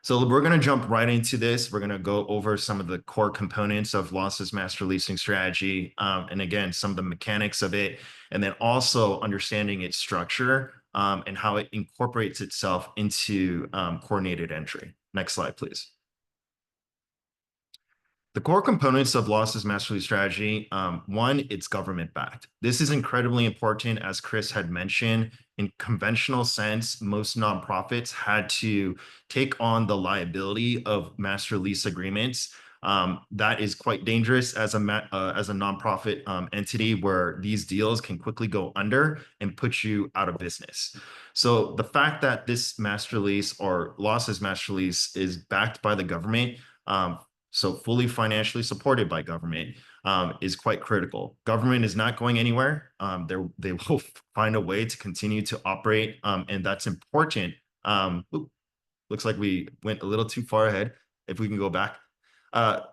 So we're going to jump right into this. We're going to go over some of the core components of Lossa's master leasing strategy. And again, some of the mechanics of it, and then also understanding its structure and how it incorporates itself into coordinated entry. Next slide, please. The core components of Lossa's master lease strategy, one, it's government backed. This is incredibly important, as Kris had mentioned. In conventional sense, most nonprofits had to take on the liability of master lease agreements. That is quite dangerous as a nonprofit entity, where these deals can quickly go under and put you out of business. So the fact that this master lease or Lossa's master lease is backed by the government, so fully financially supported by government, is quite critical. Government is not going anywhere. They will find a way to continue to operate, and that's important. Looks like we went a little too far ahead. If we can go back.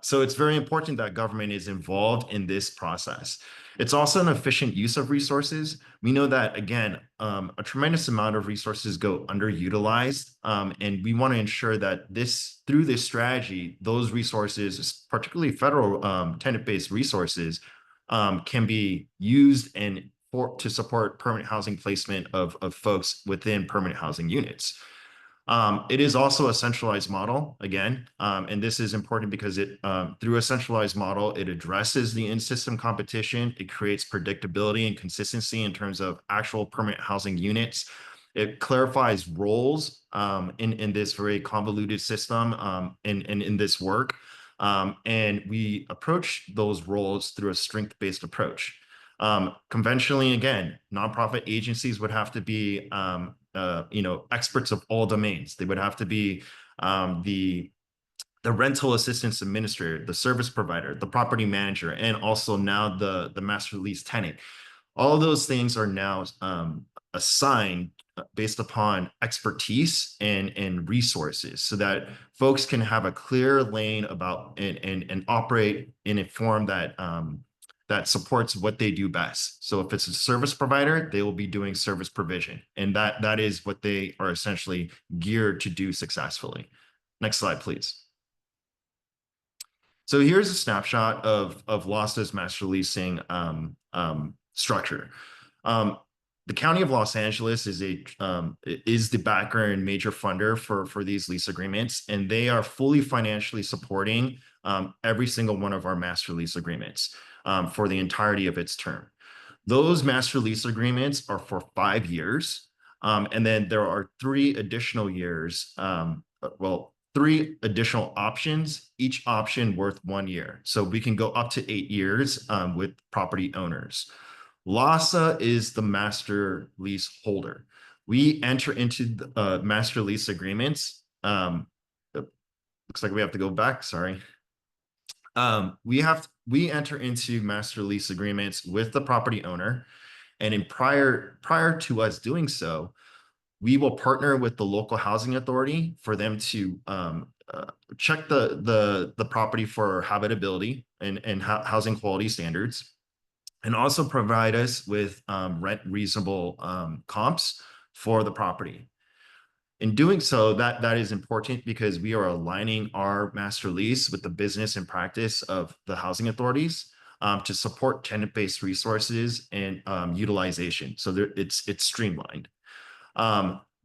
So it's very important that government is involved in this process. It's also an efficient use of resources. We know that, again, a tremendous amount of resources go underutilized, and we want to ensure that through this strategy, those resources, particularly federal tenant-based resources, can be used to support permanent housing placement of folks within permanent housing units. It is also a centralized model, again, and this is important because through a centralized model, it addresses the in-system competition. It creates predictability and consistency in terms of actual permanent housing units. It clarifies roles in this very convoluted system in this work. And we approach those roles through a strength-based approach. Conventionally, again, nonprofit agencies would have to be experts of all domains. They would have to be the rental assistance administrator, the service provider, the property manager, and also now the master lease tenant. All of those things are now assigned based upon expertise and resources, so that folks can have a clear lane about and operate in a form that supports what they do best. So if it's a service provider, they will be doing service provision. And that is what they are essentially geared to do successfully. Next slide, please. So here's a snapshot of Lossa's master leasing structure. The County of Los Angeles is the backer and major funder for these lease agreements, and they are fully financially supporting every single one of our master lease agreements for the entirety of its term. Those master lease agreements are for 5 years. And then there are 3 additional years, well, 3 additional options, each option worth 1 year. So we can go up to 8 years with property owners. LASA is the master lease holder. We enter into the, master lease agreements. Looks like we have to go back, sorry. We enter into master lease agreements with the property owner. And prior to us doing so, we will partner with the local housing authority for them to check the property for habitability and housing quality standards, and also provide us with rent reasonable comps for the property. In doing so, that is important because we are aligning our master lease with the business and practice of the housing authorities to support tenant-based resources and utilization. So it's streamlined.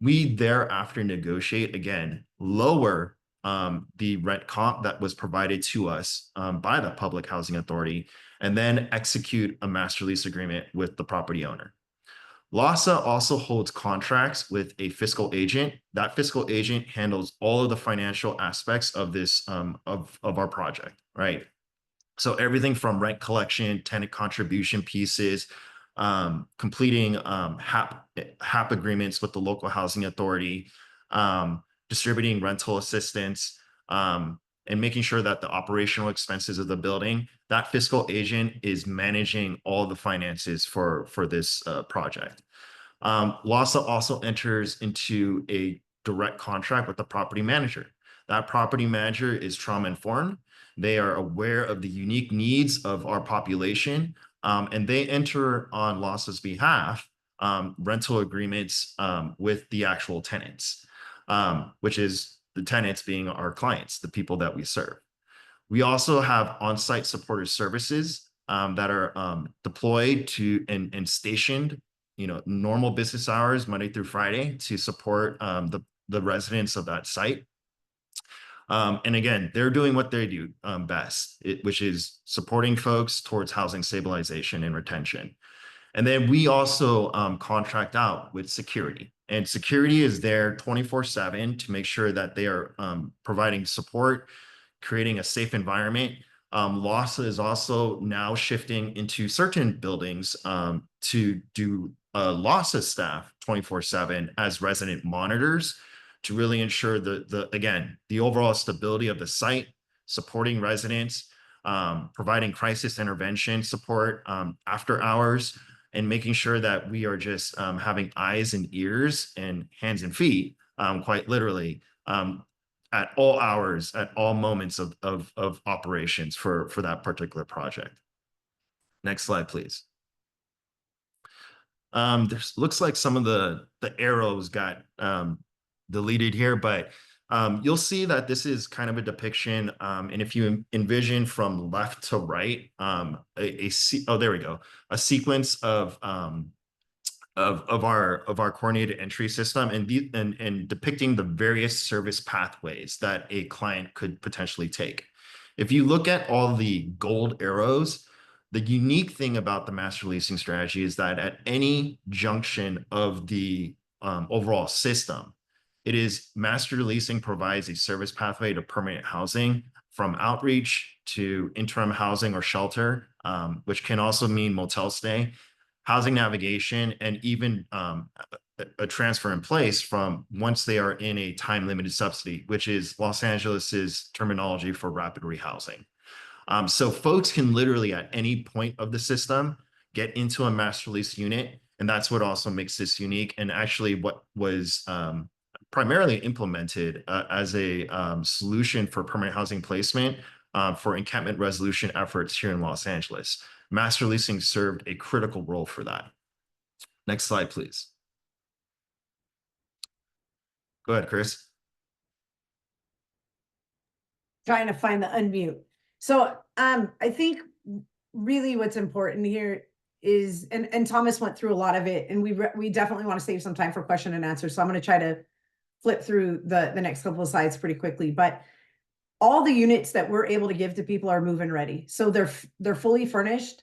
We thereafter negotiate, again, lower the rent comp that was provided to us by the public housing authority, and then execute a master lease agreement with the property owner. LASA also holds contracts with a fiscal agent. That fiscal agent handles all of the financial aspects of this of our project, right? So everything from rent collection, tenant contribution pieces, completing HAP agreements with the local housing authority, distributing rental assistance, and making sure that the operational expenses of the building, that fiscal agent is managing all the finances for this project. LASA also enters into a direct contract with the property manager. That property manager is trauma informed. They are aware of the unique needs of our population, and they enter on LASA's behalf rental agreements with the actual tenants, which is the tenants being our clients, the people that we serve. We also have on-site supportive services that are deployed to and stationed, normal business hours, Monday through Friday, to support the residents of that site. And again, they're doing what they do best, which is supporting folks towards housing stabilization and retention. And then we also contract out with security. And security is there 24/7 to make sure that they are providing support, creating a safe environment. LASA is also now shifting into certain buildings to do LASA staff 24/7 as resident monitors to really ensure the overall stability of the site, supporting residents, providing crisis intervention support after hours, and making sure that we are just having eyes and ears and hands and feet, quite literally, at all hours, at all moments of operations for that particular project. Next slide, please. Looks like some of the arrows got deleted here, but you'll see that this is kind of a depiction, and if you envision from left to right, there we go, a sequence of our coordinated entry system, and depicting the various service pathways that a client could potentially take. If you look at all the gold arrows, the unique thing about the master leasing strategy is that at any junction of the overall system, master leasing provides a service pathway to permanent housing, from outreach to interim housing or shelter, which can also mean motel stay, housing navigation, and even a transfer in place from once they are in a time-limited subsidy, which is Los Angeles's terminology for rapid rehousing. So folks can literally at any point of the system get into a master lease unit, and that's what also makes this unique, and actually what was primarily implemented as a solution for permanent housing placement for encampment resolution efforts here in Los Angeles. Master leasing served a critical role for that. Next slide, please. Go ahead, Kris. Trying to find the unmute. So I think really what's important here is, and Thomas went through a lot of it, and we definitely want to save some time for question and answer. So I'm going to try to flip through the next couple of slides pretty quickly, but all the units that we're able to give to people are move-in ready. So they're fully furnished.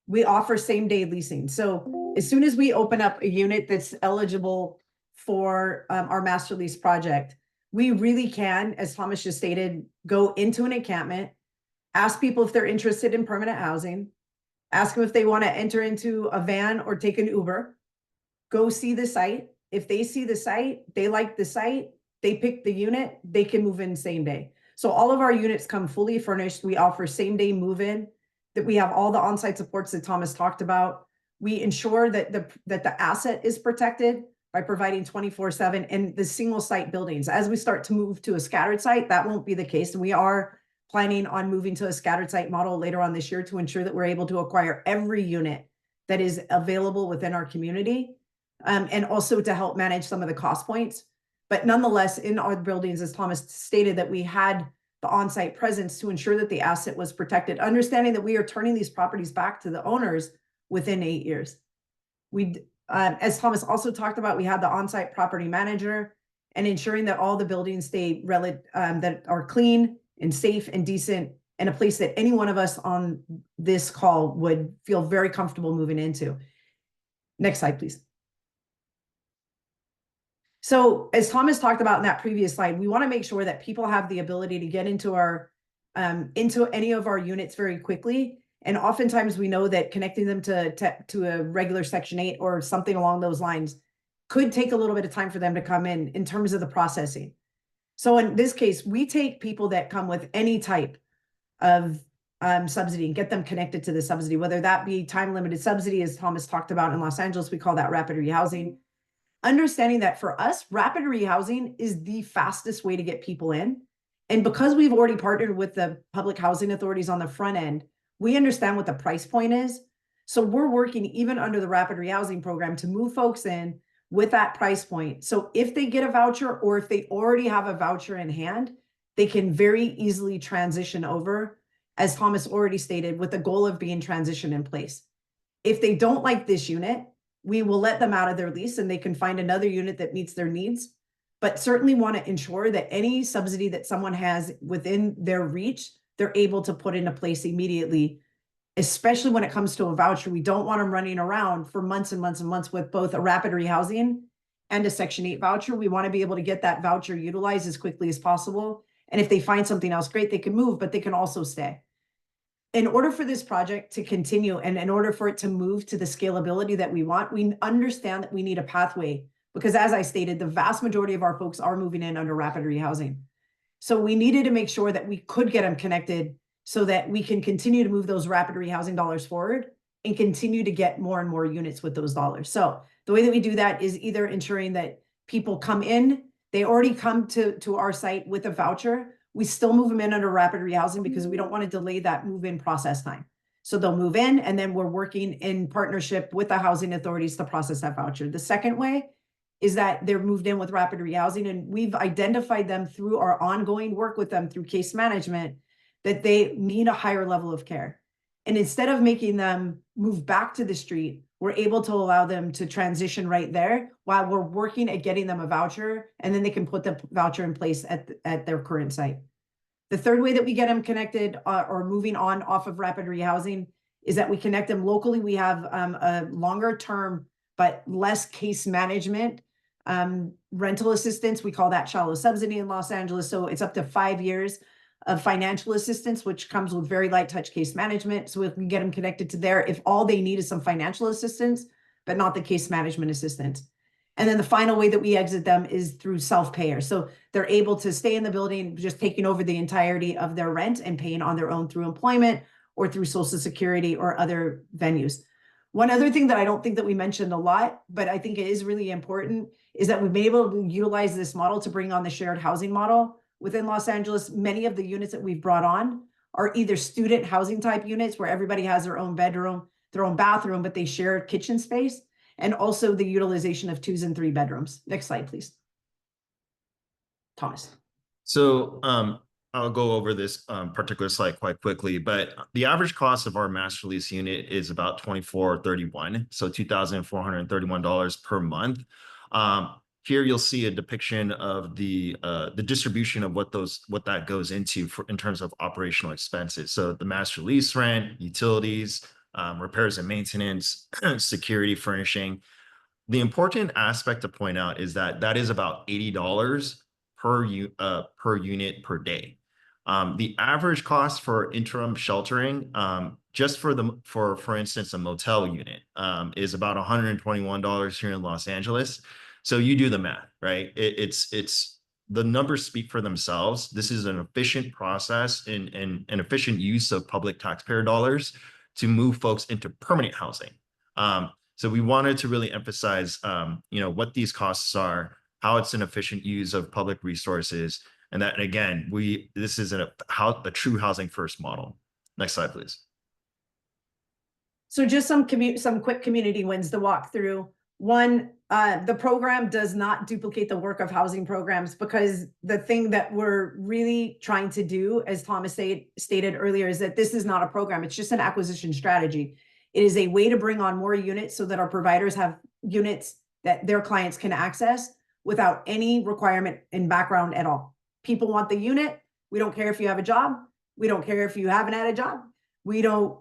We offer same-day leasing. So as soon as we open up a unit that's eligible for our master lease project, we really can, as Thomas just stated, go into an encampment, ask people if they're interested in permanent housing, ask them if they want to enter into a van or take an Uber, go see the site. If they see the site, they like the site, they pick the unit, they can move in same day. So all of our units come fully furnished. We offer same day move in, that we have all the on-site supports that Thomas talked about. We ensure that the asset is protected by providing 24/7 and the single site buildings. As we start to move to a scattered site, that won't be the case. We are planning on moving to a scattered site model later on this year to ensure that we're able to acquire every unit that is available within our community, and also to help manage some of the cost points. But nonetheless, in our buildings, as Thomas stated, that we had the on-site presence to ensure that the asset was protected, understanding that we are turning these properties back to the owners within 8 years. As Thomas also talked about, we had the on-site property manager and ensuring that all the buildings stay that are clean and safe and decent, and a place that any one of us on this call would feel very comfortable moving into. Next slide, please. So as Thomas talked about in that previous slide, we want to make sure that people have the ability to get into into any of our units very quickly. And oftentimes we know that connecting them to a regular Section 8 or something along those lines could take a little bit of time for them to come in terms of the processing. So in this case, we take people that come with any type of subsidy and get them connected to the subsidy, whether that be time-limited subsidy, as Thomas talked about in Los Angeles, we call that rapid rehousing. Understanding that for us, rapid rehousing is the fastest way to get people in. And because we've already partnered with the public housing authorities on the front end, we understand what the price point is. So we're working even under the rapid rehousing program to move folks in with that price point. So if they get a voucher or if they already have a voucher in hand, they can very easily transition over, as Thomas already stated, with the goal of being transitioned in place. If they don't like this unit, we will let them out of their lease and they can find another unit that meets their needs, but certainly want to ensure that any subsidy that someone has within their reach, they're able to put into place immediately. Especially when it comes to a voucher, we don't want them running around for months and months and months with both a rapid rehousing and a Section 8 voucher. We want to be able to get that voucher utilized as quickly as possible. And if they find something else great, they can move, but they can also stay. In order for this project to continue and in order for it to move to the scalability that we want, we understand that we need a pathway, because as I stated, the vast majority of our folks are moving in under rapid rehousing. So we needed to make sure that we could get them connected so that we can continue to move those rapid rehousing dollars forward and continue to get more and more units with those dollars. So the way that we do that is either ensuring that people come in, they already come to our site with a voucher. We still move them in under rapid rehousing because we don't want to delay that move-in process time. So they'll move in and then we're working in partnership with the housing authorities to process that voucher. The second way is that they're moved in with rapid rehousing, and we've identified them through our ongoing work with them through case management that they need a higher level of care. And instead of making them move back to the street, we're able to allow them to transition right there while we're working at getting them a voucher, and then they can put the voucher in place at their current site. The third way that we get them connected or moving on off of rapid rehousing is that we connect them locally. We have a longer term but less case management rental assistance. We call that shallow subsidy in Los Angeles. So it's up to 5 years of financial assistance, which comes with very light touch case management. So we can get them connected to there if all they need is some financial assistance, but not the case management assistance. And then the final way that we exit them is through self-payer. So they're able to stay in the building, just taking over the entirety of their rent and paying on their own through employment or through Social Security or other venues. One other thing that I don't think that we mentioned a lot, but I think it is really important, is that we've been able to utilize this model to bring on the shared housing model within Los Angeles. Many of the units that we've brought on are either student housing type units where everybody has their own bedroom, their own bathroom, but they share kitchen space, and also the utilization of 2s and 3 bedrooms. Next slide, please. Thomas. So I'll go over this particular slide quite quickly, but the average cost of our master lease unit is about $2,431, so $2,431 per month. Here you'll see a depiction of the distribution of what that goes into in terms of operational expenses. So the master lease rent, utilities, repairs and maintenance, security, furnishing. The important aspect to point out is that that is about $80 per unit per day. The average cost for interim sheltering, just for instance, a motel unit, is about $121 here in Los Angeles. So you do the math, right? It's the numbers speak for themselves. This is an efficient process and an efficient use of public taxpayer dollars to move folks into permanent housing. So we wanted to really emphasize, what these costs are, how it's an efficient use of public resources, and that, again, this is a true housing first model. Next slide, please. So just some quick community wins to walk through. One, the program does not duplicate the work of housing programs, because the thing that we're really trying to do, as Thomas stated earlier, is that this is not a program. It's just an acquisition strategy. It is a way to bring on more units so that our providers have units that their clients can access without any requirement in background at all. People want the unit. We don't care if you have a job. We don't care if you haven't had a job. We don't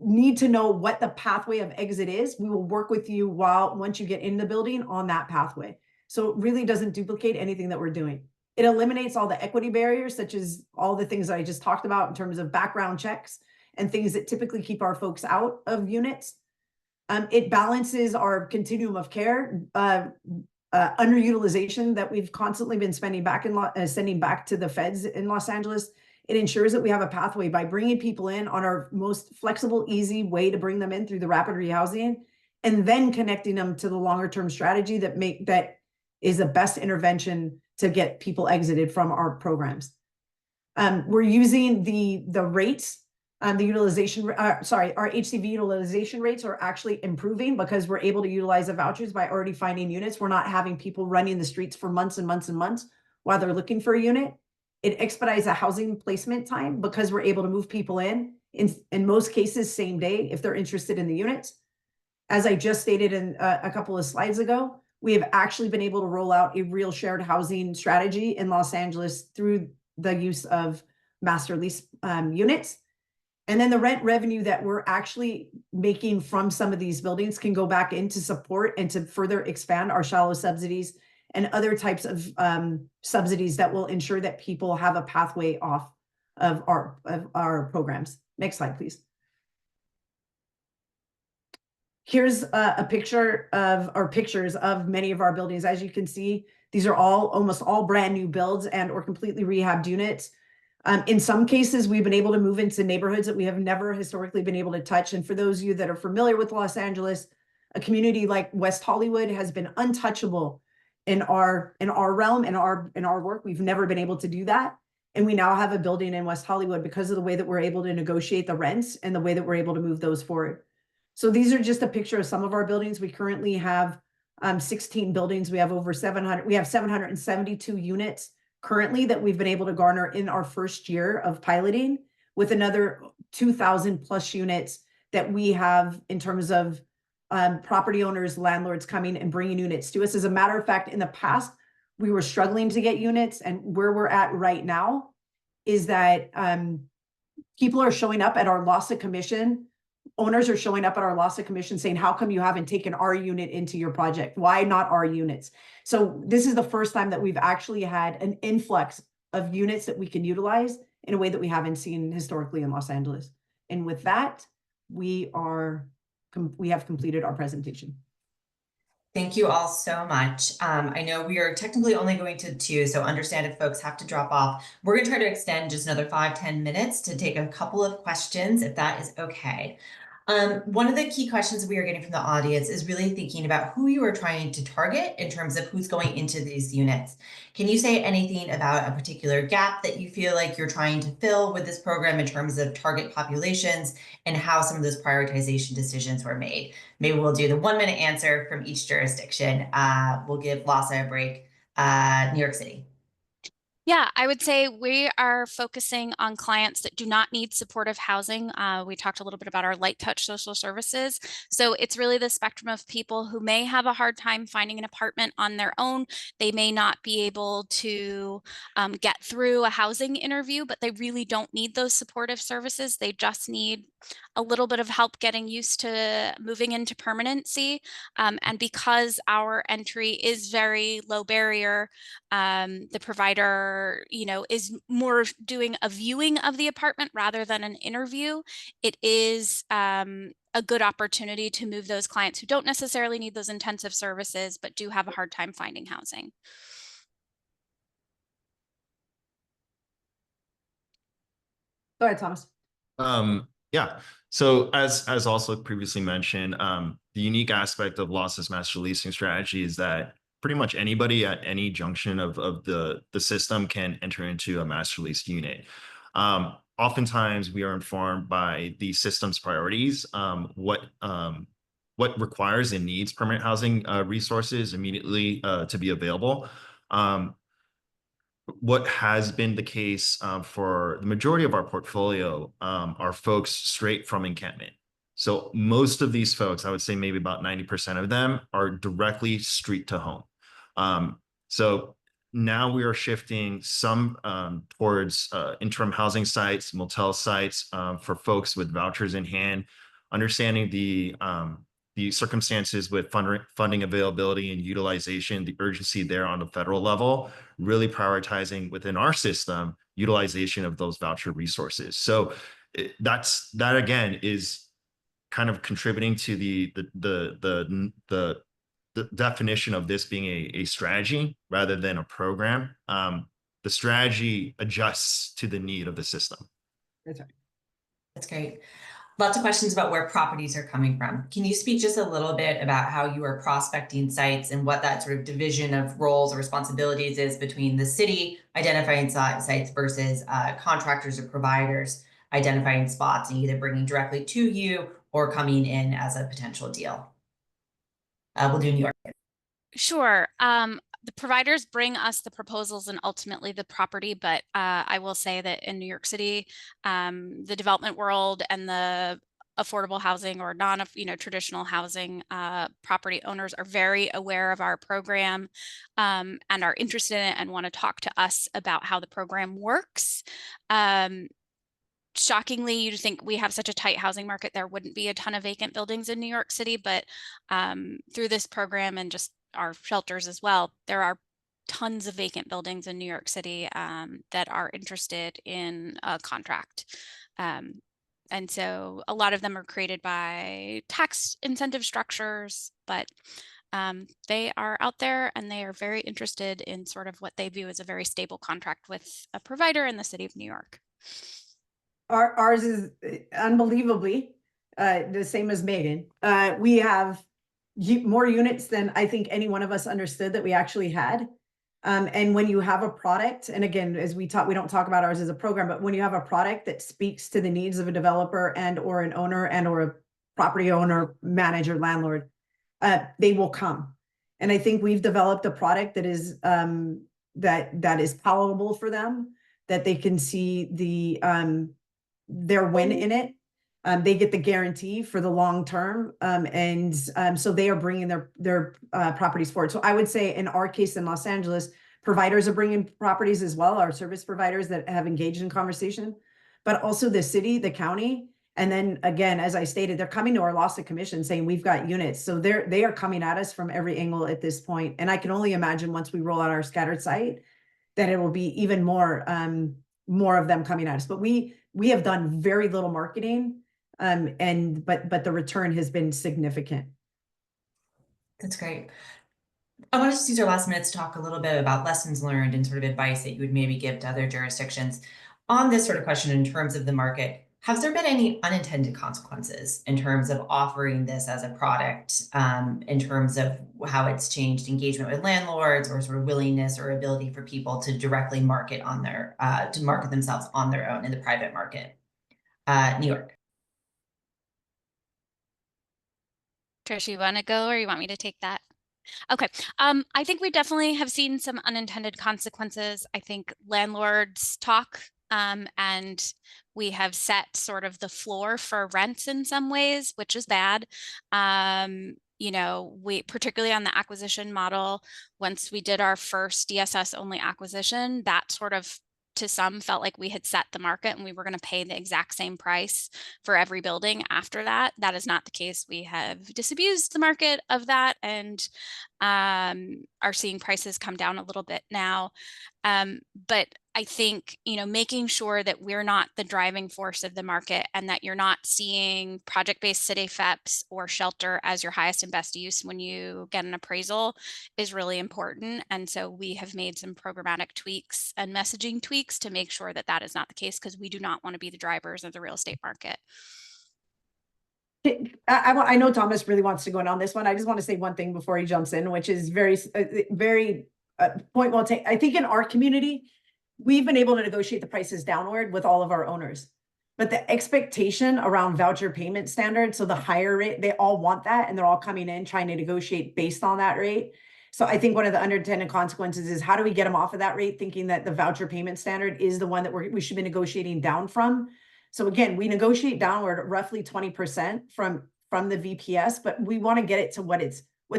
need to know what the pathway of exit is. We will work with you once you get in the building on that pathway. So it really doesn't duplicate anything that we're doing. It eliminates all the equity barriers, such as all the things that I just talked about in terms of background checks and things that typically keep our folks out of units. It balances our continuum of care, underutilization that we've constantly been sending back to the feds in Los Angeles. It ensures that we have a pathway by bringing people in on our most flexible, easy way to bring them in through the rapid rehousing, and then connecting them to the longer term strategy that is the best intervention to get people exited from our programs. We're using the rates. Our HCV utilization rates are actually improving because we're able to utilize the vouchers by already finding units. We're not having people running the streets for months and months and months while they're looking for a unit. It expedites a housing placement time because we're able to move people in most cases, same day, if they're interested in the units. As I just stated in a couple of slides ago, we have actually been able to roll out a real shared housing strategy in Los Angeles through the use of master lease units. And then the rent revenue that we're actually making from some of these buildings can go back into support and to further expand our shallow subsidies and other types of subsidies that will ensure that people have a pathway off of our programs. Next slide, please. Here's a picture of our pictures of many of our buildings. As you can see, these are almost all brand new builds and or completely rehabbed units. In some cases, we've been able to move into neighborhoods that we have never historically been able to touch. And for those of you that are familiar with Los Angeles, a community like West Hollywood has been untouchable in our realm, in our work. We've never been able to do that. And we now have a building in West Hollywood because of the way that we're able to negotiate the rents and the way that we're able to move those forward. So these are just a picture of some of our buildings. We currently have 16 buildings. We have 772 units currently that we've been able to garner in our first year of piloting, with another 2,000 plus units that we have in terms of property owners, landlords coming and bringing units to us. As a matter of fact, in the past, we were struggling to get units, and where we're at right now is that people are showing up at our loss of commission. Owners are showing up at our loss of commission saying, how come you haven't taken our unit into your project? Why not our units? So this is the first time that we've actually had an influx of units that we can utilize in a way that we haven't seen historically in Los Angeles. And with that, we have completed our presentation. Thank you all so much. I know we are technically only going to 2, so understand if folks have to drop off. We're going to try to extend just another 5-10 minutes to take a couple of questions, if that is okay. One of the key questions we are getting from the audience is really thinking about who you are trying to target in terms of who's going into these units. Can you say anything about a particular gap that you feel like you're trying to fill with this program in terms of target populations and how some of those prioritization decisions were made? Maybe we'll do the 1-minute answer from each jurisdiction. We'll give LASA a break. New York City. Yeah, I would say we are focusing on clients that do not need supportive housing. We talked a little bit about our light touch social services. So it's really the spectrum of people who may have a hard time finding an apartment on their own. They may not be able to get through a housing interview, but they really don't need those supportive services. They just need a little bit of help getting used to moving into permanency. And because our entry is very low barrier, the provider, is more doing a viewing of the apartment rather than an interview. It is a good opportunity to move those clients who don't necessarily need those intensive services, but do have a hard time finding housing. Go ahead, Thomas. Yeah. So as also previously mentioned, the unique aspect of lossless master leasing strategy is that pretty much anybody at any junction of the system can enter into a master lease unit. Oftentimes we are informed by the system's priorities, what requires and needs permanent housing resources immediately to be available. What has been the case for the majority of our portfolio are folks straight from encampment. So most of these folks, I would say maybe about 90% of them, are directly street to home. So now we are shifting some towards interim housing sites, motel sites for folks with vouchers in hand, understanding the circumstances with funding availability and utilization, the urgency there on the federal level, really prioritizing within our system utilization of those voucher resources. So that again is kind of contributing to the definition of this being a strategy rather than a program. The strategy adjusts to the need of the system. That's right. That's great. Lots of questions about where properties are coming from. Can you speak just a little bit about how you are prospecting sites and what that sort of division of roles or responsibilities is between the city identifying sites versus contractors or providers identifying spots and either bringing directly to you or coming in as a potential deal? We'll do New York. Sure. The providers bring us the proposals and ultimately the property, but I will say that in New York City, the development world and the affordable housing or traditional housing property owners are very aware of our program and are interested in it and want to talk to us about how the program works. Shockingly, you'd think we have such a tight housing market, there wouldn't be a ton of vacant buildings in New York City, but through this program and just our shelters as well, there are tons of vacant buildings in New York City that are interested in a contract. And so a lot of them are created by tax incentive structures, but they are out there and they are very interested in sort of what they view as a very stable contract with a provider in the city of New York. Ours is unbelievably the same as Meghan. We have more units than I think any one of us understood that we actually had. And when you have a product, and again, as we don't talk about ours as a program, but when you have a product that speaks to the needs of a developer and or an owner and or a property owner, manager, landlord, they will come. And I think we've developed a product that is that is palatable for them, that they can see their win in it. They get the guarantee for the long term, and so they are bringing their properties forward. So I would say in our case in Los Angeles, providers are bringing properties as well, our service providers that have engaged in conversation, but also the city, the county, and then again, as I stated, they're coming to our loss of commission saying we've got units. So they are coming at us from every angle at this point, and I can only imagine once we roll out our scattered site that it will be even more of them coming at us. But we have done very little marketing. But the return has been significant. That's great. I want to just use our last minutes to talk a little bit about lessons learned and sort of advice that you would maybe give to other jurisdictions on this sort of question in terms of the market. Has there been any unintended consequences in terms of offering this as a product, in terms of how it's changed engagement with landlords or sort of willingness or ability for people to directly market on their to market themselves on their own in the private market? New York. Trish, you want to go or you want me to take that? Okay. I think we definitely have seen some unintended consequences. I think landlords talk, and we have set sort of the floor for rents in some ways, which is bad. You know, we particularly on the acquisition model, once we did our first DSS only acquisition, that sort of to some felt like we had set the market and we were going to pay the exact same price for every building after that. That is not the case. We have disabused the market of that and are seeing prices come down a little bit now. But I think, you know, making sure that we're not the driving force of the market and that you're not seeing project-based city FEPs or shelter as your highest and best use when you get an appraisal is really important. And so we have made some programmatic tweaks and messaging tweaks to make sure that that is not the case, because we do not want to be the drivers of the real estate market. I know Thomas really wants to go in on this one. I just want to say one thing before he jumps in, which is very point well taken. I think in our community, we've been able to negotiate the prices downward with all of our owners. But the expectation around voucher payment standards, so the higher rate, they all want that, and they're all coming in trying to negotiate based on that rate. So I think one of the unintended consequences is how do we get them off of that rate, thinking that the voucher payment standard is the one that we should be negotiating down from. So again, we negotiate downward roughly 20% from the VPS, but we want to get it to what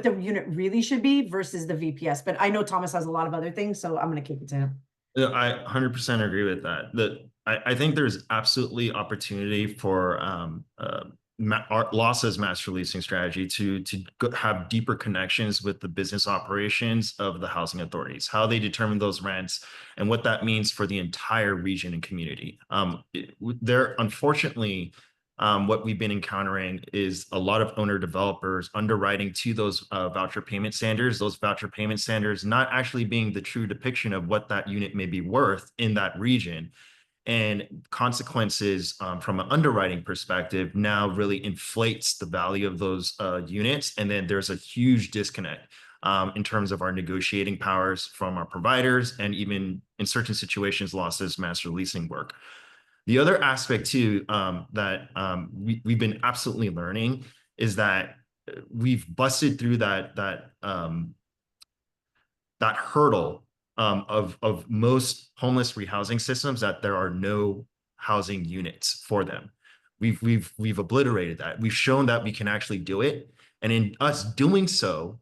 the unit really should be versus the VPS. But I know Thomas has a lot of other things, so I'm going to kick it to him. I 100% agree with that. I think there's absolutely opportunity for LASA's master leasing strategy to have deeper connections with the business operations of the housing authorities, how they determine those rents, and what that means for the entire region and community. Unfortunately, what we've been encountering is a lot of owner developers underwriting to those voucher payment standards, not actually being the true depiction of what that unit may be worth in that region. And consequences from an underwriting perspective now really inflates the value of those units. And then there's a huge disconnect in terms of our negotiating powers from our providers, and even in certain situations, LASA's master leasing work. The other aspect too that we've been absolutely learning is that we've busted through that hurdle of most homeless rehousing systems, that there are no housing units for them. We've obliterated that. We've shown that we can actually do it. And in us doing so,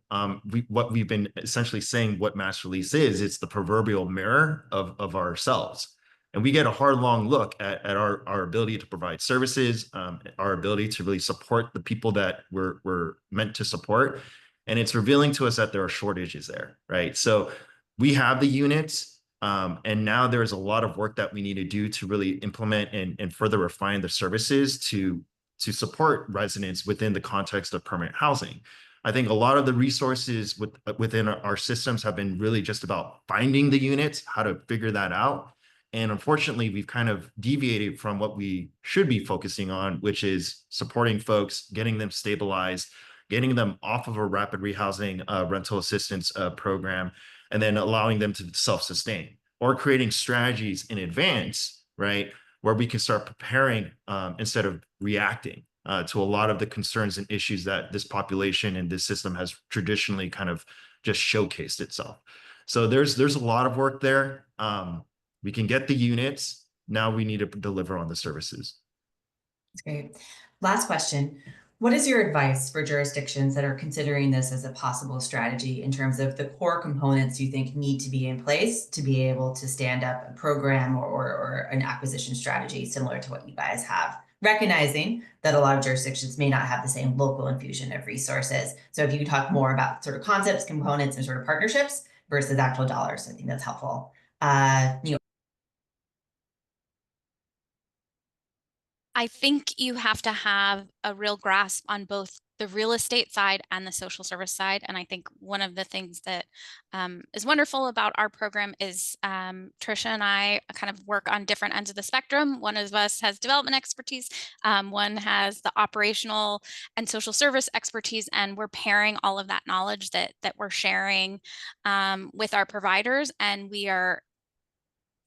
what we've been essentially saying what master lease is, it's the proverbial mirror of ourselves. And we get a hard, long look at our ability to provide services, our ability to really support the people that we're meant to support. And it's revealing to us that there are shortages there, right? So we have the units, and now there's a lot of work that we need to do to really implement and further refine the services to support residents within the context of permanent housing. I think a lot of the resources within our systems have been really just about finding the units, how to figure that out. And unfortunately, we've kind of deviated from what we should be focusing on, which is supporting folks, getting them stabilized, getting them off of a rapid rehousing rental assistance program, and then allowing them to self-sustain, or creating strategies in advance, right, where we can start preparing instead of reacting to a lot of the concerns and issues that this population and this system has traditionally kind of just showcased itself. So there's a lot of work there. We can get the units. Now we need to deliver on the services. That's great. Last question. What is your advice for jurisdictions that are considering this as a possible strategy in terms of the core components you think need to be in place to be able to stand up a program or an acquisition strategy similar to what you guys have? Recognizing that a lot of jurisdictions may not have the same local infusion of resources. So if you could talk more about sort of concepts, components, and sort of partnerships versus actual dollars, I think that's helpful. I think you have to have a real grasp on both the real estate side and the social service side. And I think one of the things that is wonderful about our program is Trisha and I kind of work on different ends of the spectrum. One of us has development expertise, one has the operational and social service expertise, and we're pairing all of that knowledge that we're sharing with our providers, and we are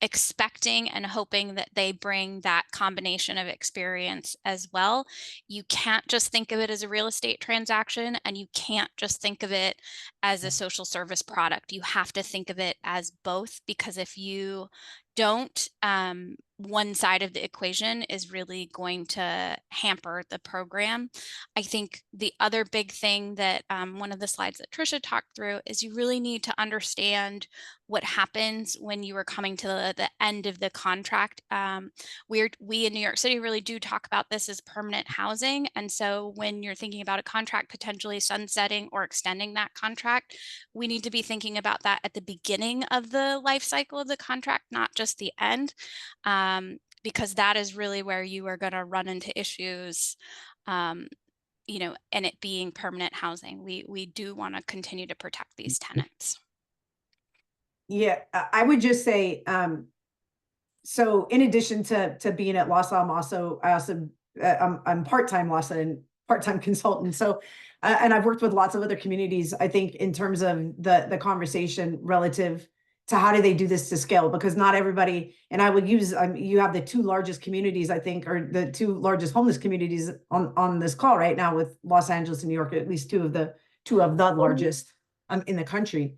expecting and hoping that they bring that combination of experience as well. You can't just think of it as a real estate transaction, and you can't just think of it as a social service product. You have to think of it as both, because if you don't, one side of the equation is really going to hamper the program. I think the other big thing that one of the slides that Trisha talked through is you really need to understand what happens when you are coming to the end of the contract. We in New York City really do talk about this as permanent housing. And so when you're thinking about a contract potentially sunsetting or extending that contract, we need to be thinking about that at the beginning of the life cycle of the contract, not just the end, because that is really where you are going to run into issues, you know, and it being permanent housing. We do want to continue to protect these tenants. Yeah, I would just say, so in addition to being at LASA, I'm part-time LASA and part-time consultant. So, and I've worked with lots of other communities, I think, in terms of the conversation relative to how do they do this to scale, because not everybody, and I would use, you have the two largest communities, I think, or the two largest homeless communities on this call right now, with Los Angeles and New York, at least two of the largest in the country.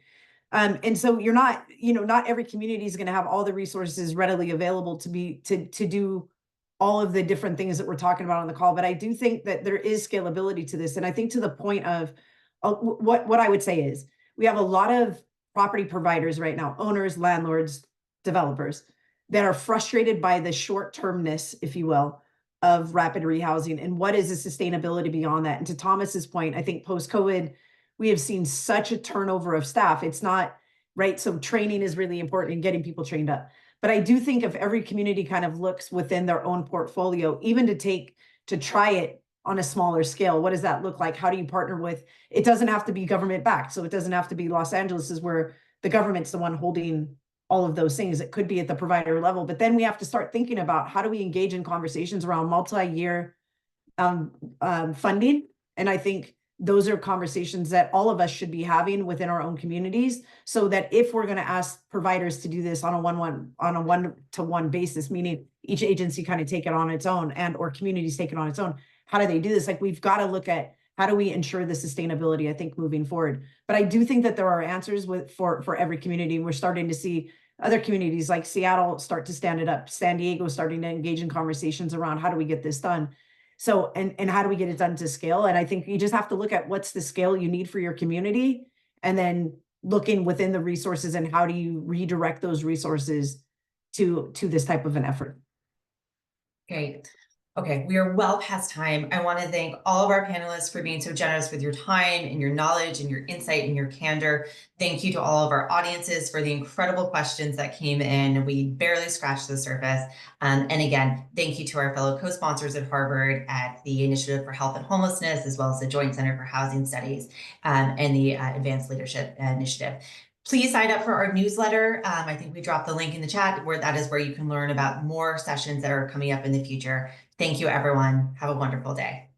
And so you're not, not every community is going to have all the resources readily available to do all of the different things that we're talking about on the call. But I do think that there is scalability to this. And I think to the point of what I would say is we have a lot of property providers right now, owners, landlords, developers, that are frustrated by the short-termness, if you will, of rapid rehousing and what is the sustainability beyond that. And to Thomas's point, I think post-COVID, we have seen such a turnover of staff. It's not right. So training is really important and getting people trained up. But I do think if every community kind of looks within their own portfolio, even to try it on a smaller scale, what does that look like? How do you partner with, it doesn't have to be government backed. So it doesn't have to be Los Angeles is where the government's the one holding all of those things. It could be at the provider level, but then we have to start thinking about how do we engage in conversations around multi-year funding. And I think those are conversations that all of us should be having within our own communities, so that if we're going to ask providers to do this on a one-to-one basis, meaning each agency kind of take it on its own and or communities take it on its own, how do they do this? Like, we've got to look at how do we ensure the sustainability, I think, moving forward. But I do think that there are answers for every community. We're starting to see other communities like Seattle start to stand it up. San Diego starting to engage in conversations around how do we get this done. So, and how do we get it done to scale? And I think you just have to look at what's the scale you need for your community, and then looking within the resources and how do you redirect those resources to this type of an effort. Great. Okay, we are well past time. I want to thank all of our panelists for being so generous with your time and your knowledge and your insight and your candor. Thank you to all of our audiences for the incredible questions that came in. We barely scratched the surface. And again, thank you to our fellow co-sponsors at Harvard at the Initiative for Health and Homelessness, as well as the Joint Center for Housing Studies and the Advanced Leadership Initiative. Please sign up for our newsletter. I think we dropped the link in the chat where that is where you can learn about more sessions that are coming up in the future. Thank you, everyone. Have a wonderful day.